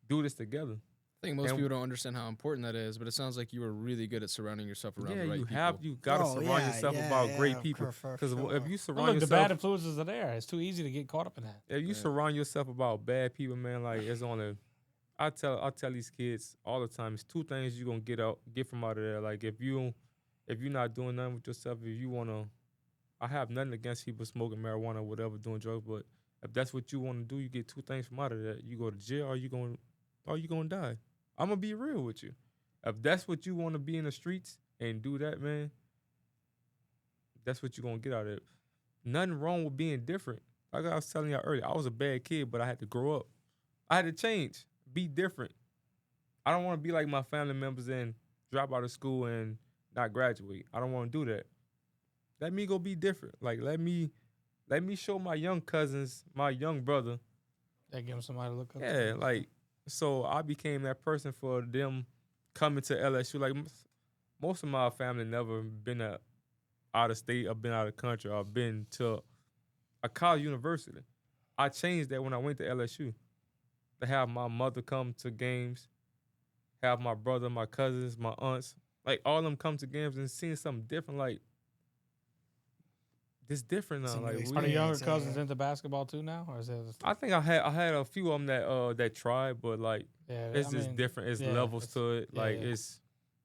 do this together. I think most And people don't understand how important that is, but it sounds like you were really good at surrounding yourself around the right people. You gotta surround yourself about great people. Because if you surround Look, the bad yourself, influences are there. It's too easy to get caught up in that. if you surround yourself about bad people, man, like it's only. I tell these kids all the time. It's two things you gonna get from out of there. Like if you're not doing nothing with yourself, if you wanna, I have nothing against people smoking marijuana or whatever, doing drugs, but if that's what you want to do, you get two things from out of that. You go to jail or you gonna die. I'm gonna be real with you. If that's what you want to be in the streets and do that, man, that's what you're gonna get out of it. Nothing wrong with being different. Like I was telling y'all earlier, I was a bad kid, but I had to grow up. I had to change, be different. I don't want to be like my family members and drop out of school and not graduate. I don't want to do that. Let me go be different. Like let me show my young cousins, my young brother. They give them somebody to look up to. Yeah, like so I became that person for them coming to LSU. Like most of my family never been out of state or been out of country or been to a college university. I changed that when I went to LSU. To have my mother come to games, have my brother, my cousins, my aunts, like all of them come to games and seeing something different. Like it's different now. Like Are the younger cousins into basketball too now, or is it? I think I had a few of them that tried, but like it's just different. It's levels to it. Like it's.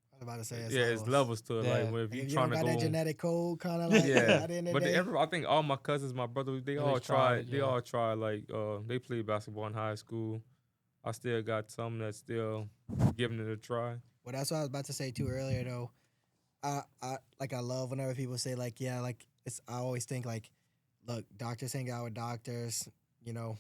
I was about to say it's levels to it. Yeah. Like if you you trying don't to got go, that genetic code, kind of like at the end of the day. I think all my cousins, my brother, they all tried. They all tried. Like they played basketball in high school. I still got some that still giving it a try. Well, that's what I was about to say too earlier though. I love whenever people say like, yeah, like it's. I always think like, look, doctors hang out with doctors. You know,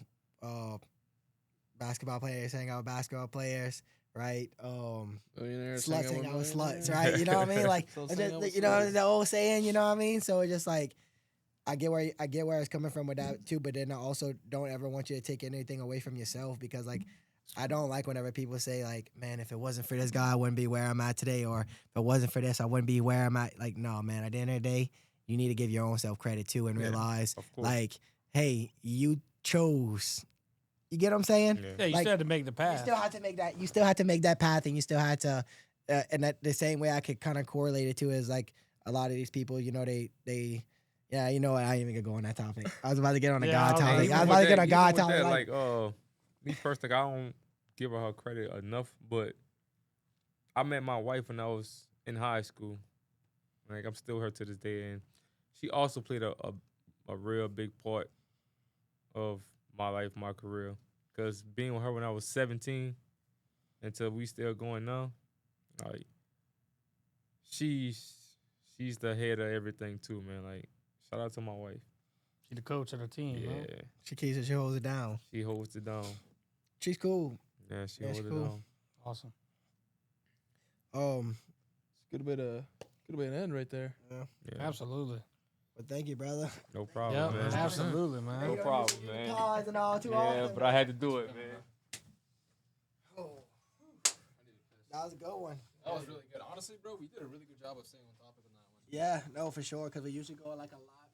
basketball players hang out with basketball players. Right, sluts hang out with sluts, right? You know what I mean? Like, you know the old saying. You know what I mean? So it's just like, I get where it's coming from with that too. But then I also don't ever want you to take anything away from yourself because like, I don't like whenever people say like, man, if it wasn't for this guy, I wouldn't be where I'm at today, or if it wasn't for this, I wouldn't be where I'm at. Like, no, man. At the end of the day, you need to give your own self credit too and realize, like, hey, you chose. You get what I'm saying? Yeah, you still had to make the path. You still had to make that. You still had to make that path, and you still had to. And that the same way I could kind of correlate it to is like a lot of these people. You know, they. Yeah, you know what? I ain't even gonna go on that topic. I was about to get on a God topic. I was about to get on a God topic. Like, me personally, I don't give her credit enough. But I met my wife when I was in high school. Like I'm still her to this day, and she also played a real big part of my life, my career. Because being with her when I was 17 until we still going now, like, she's the head of everything too, man. Like, shout out to my wife. She's the coach of the team, yeah. Huh? She keeps it, she holds it down. She holds it down. She's cool. Yeah, she holds it down. Awesome. Could have been an end right there. Yeah. Absolutely. But thank you, brother. No problem, man. Absolutely, man. No problem, man. Pause and all too yeah, often. but I had to do it, man. Oh. That was a good one. That was really good. Honestly, bro, we did a really good job of staying on topic on that one. Yeah, no, for sure, because we usually go like a lot.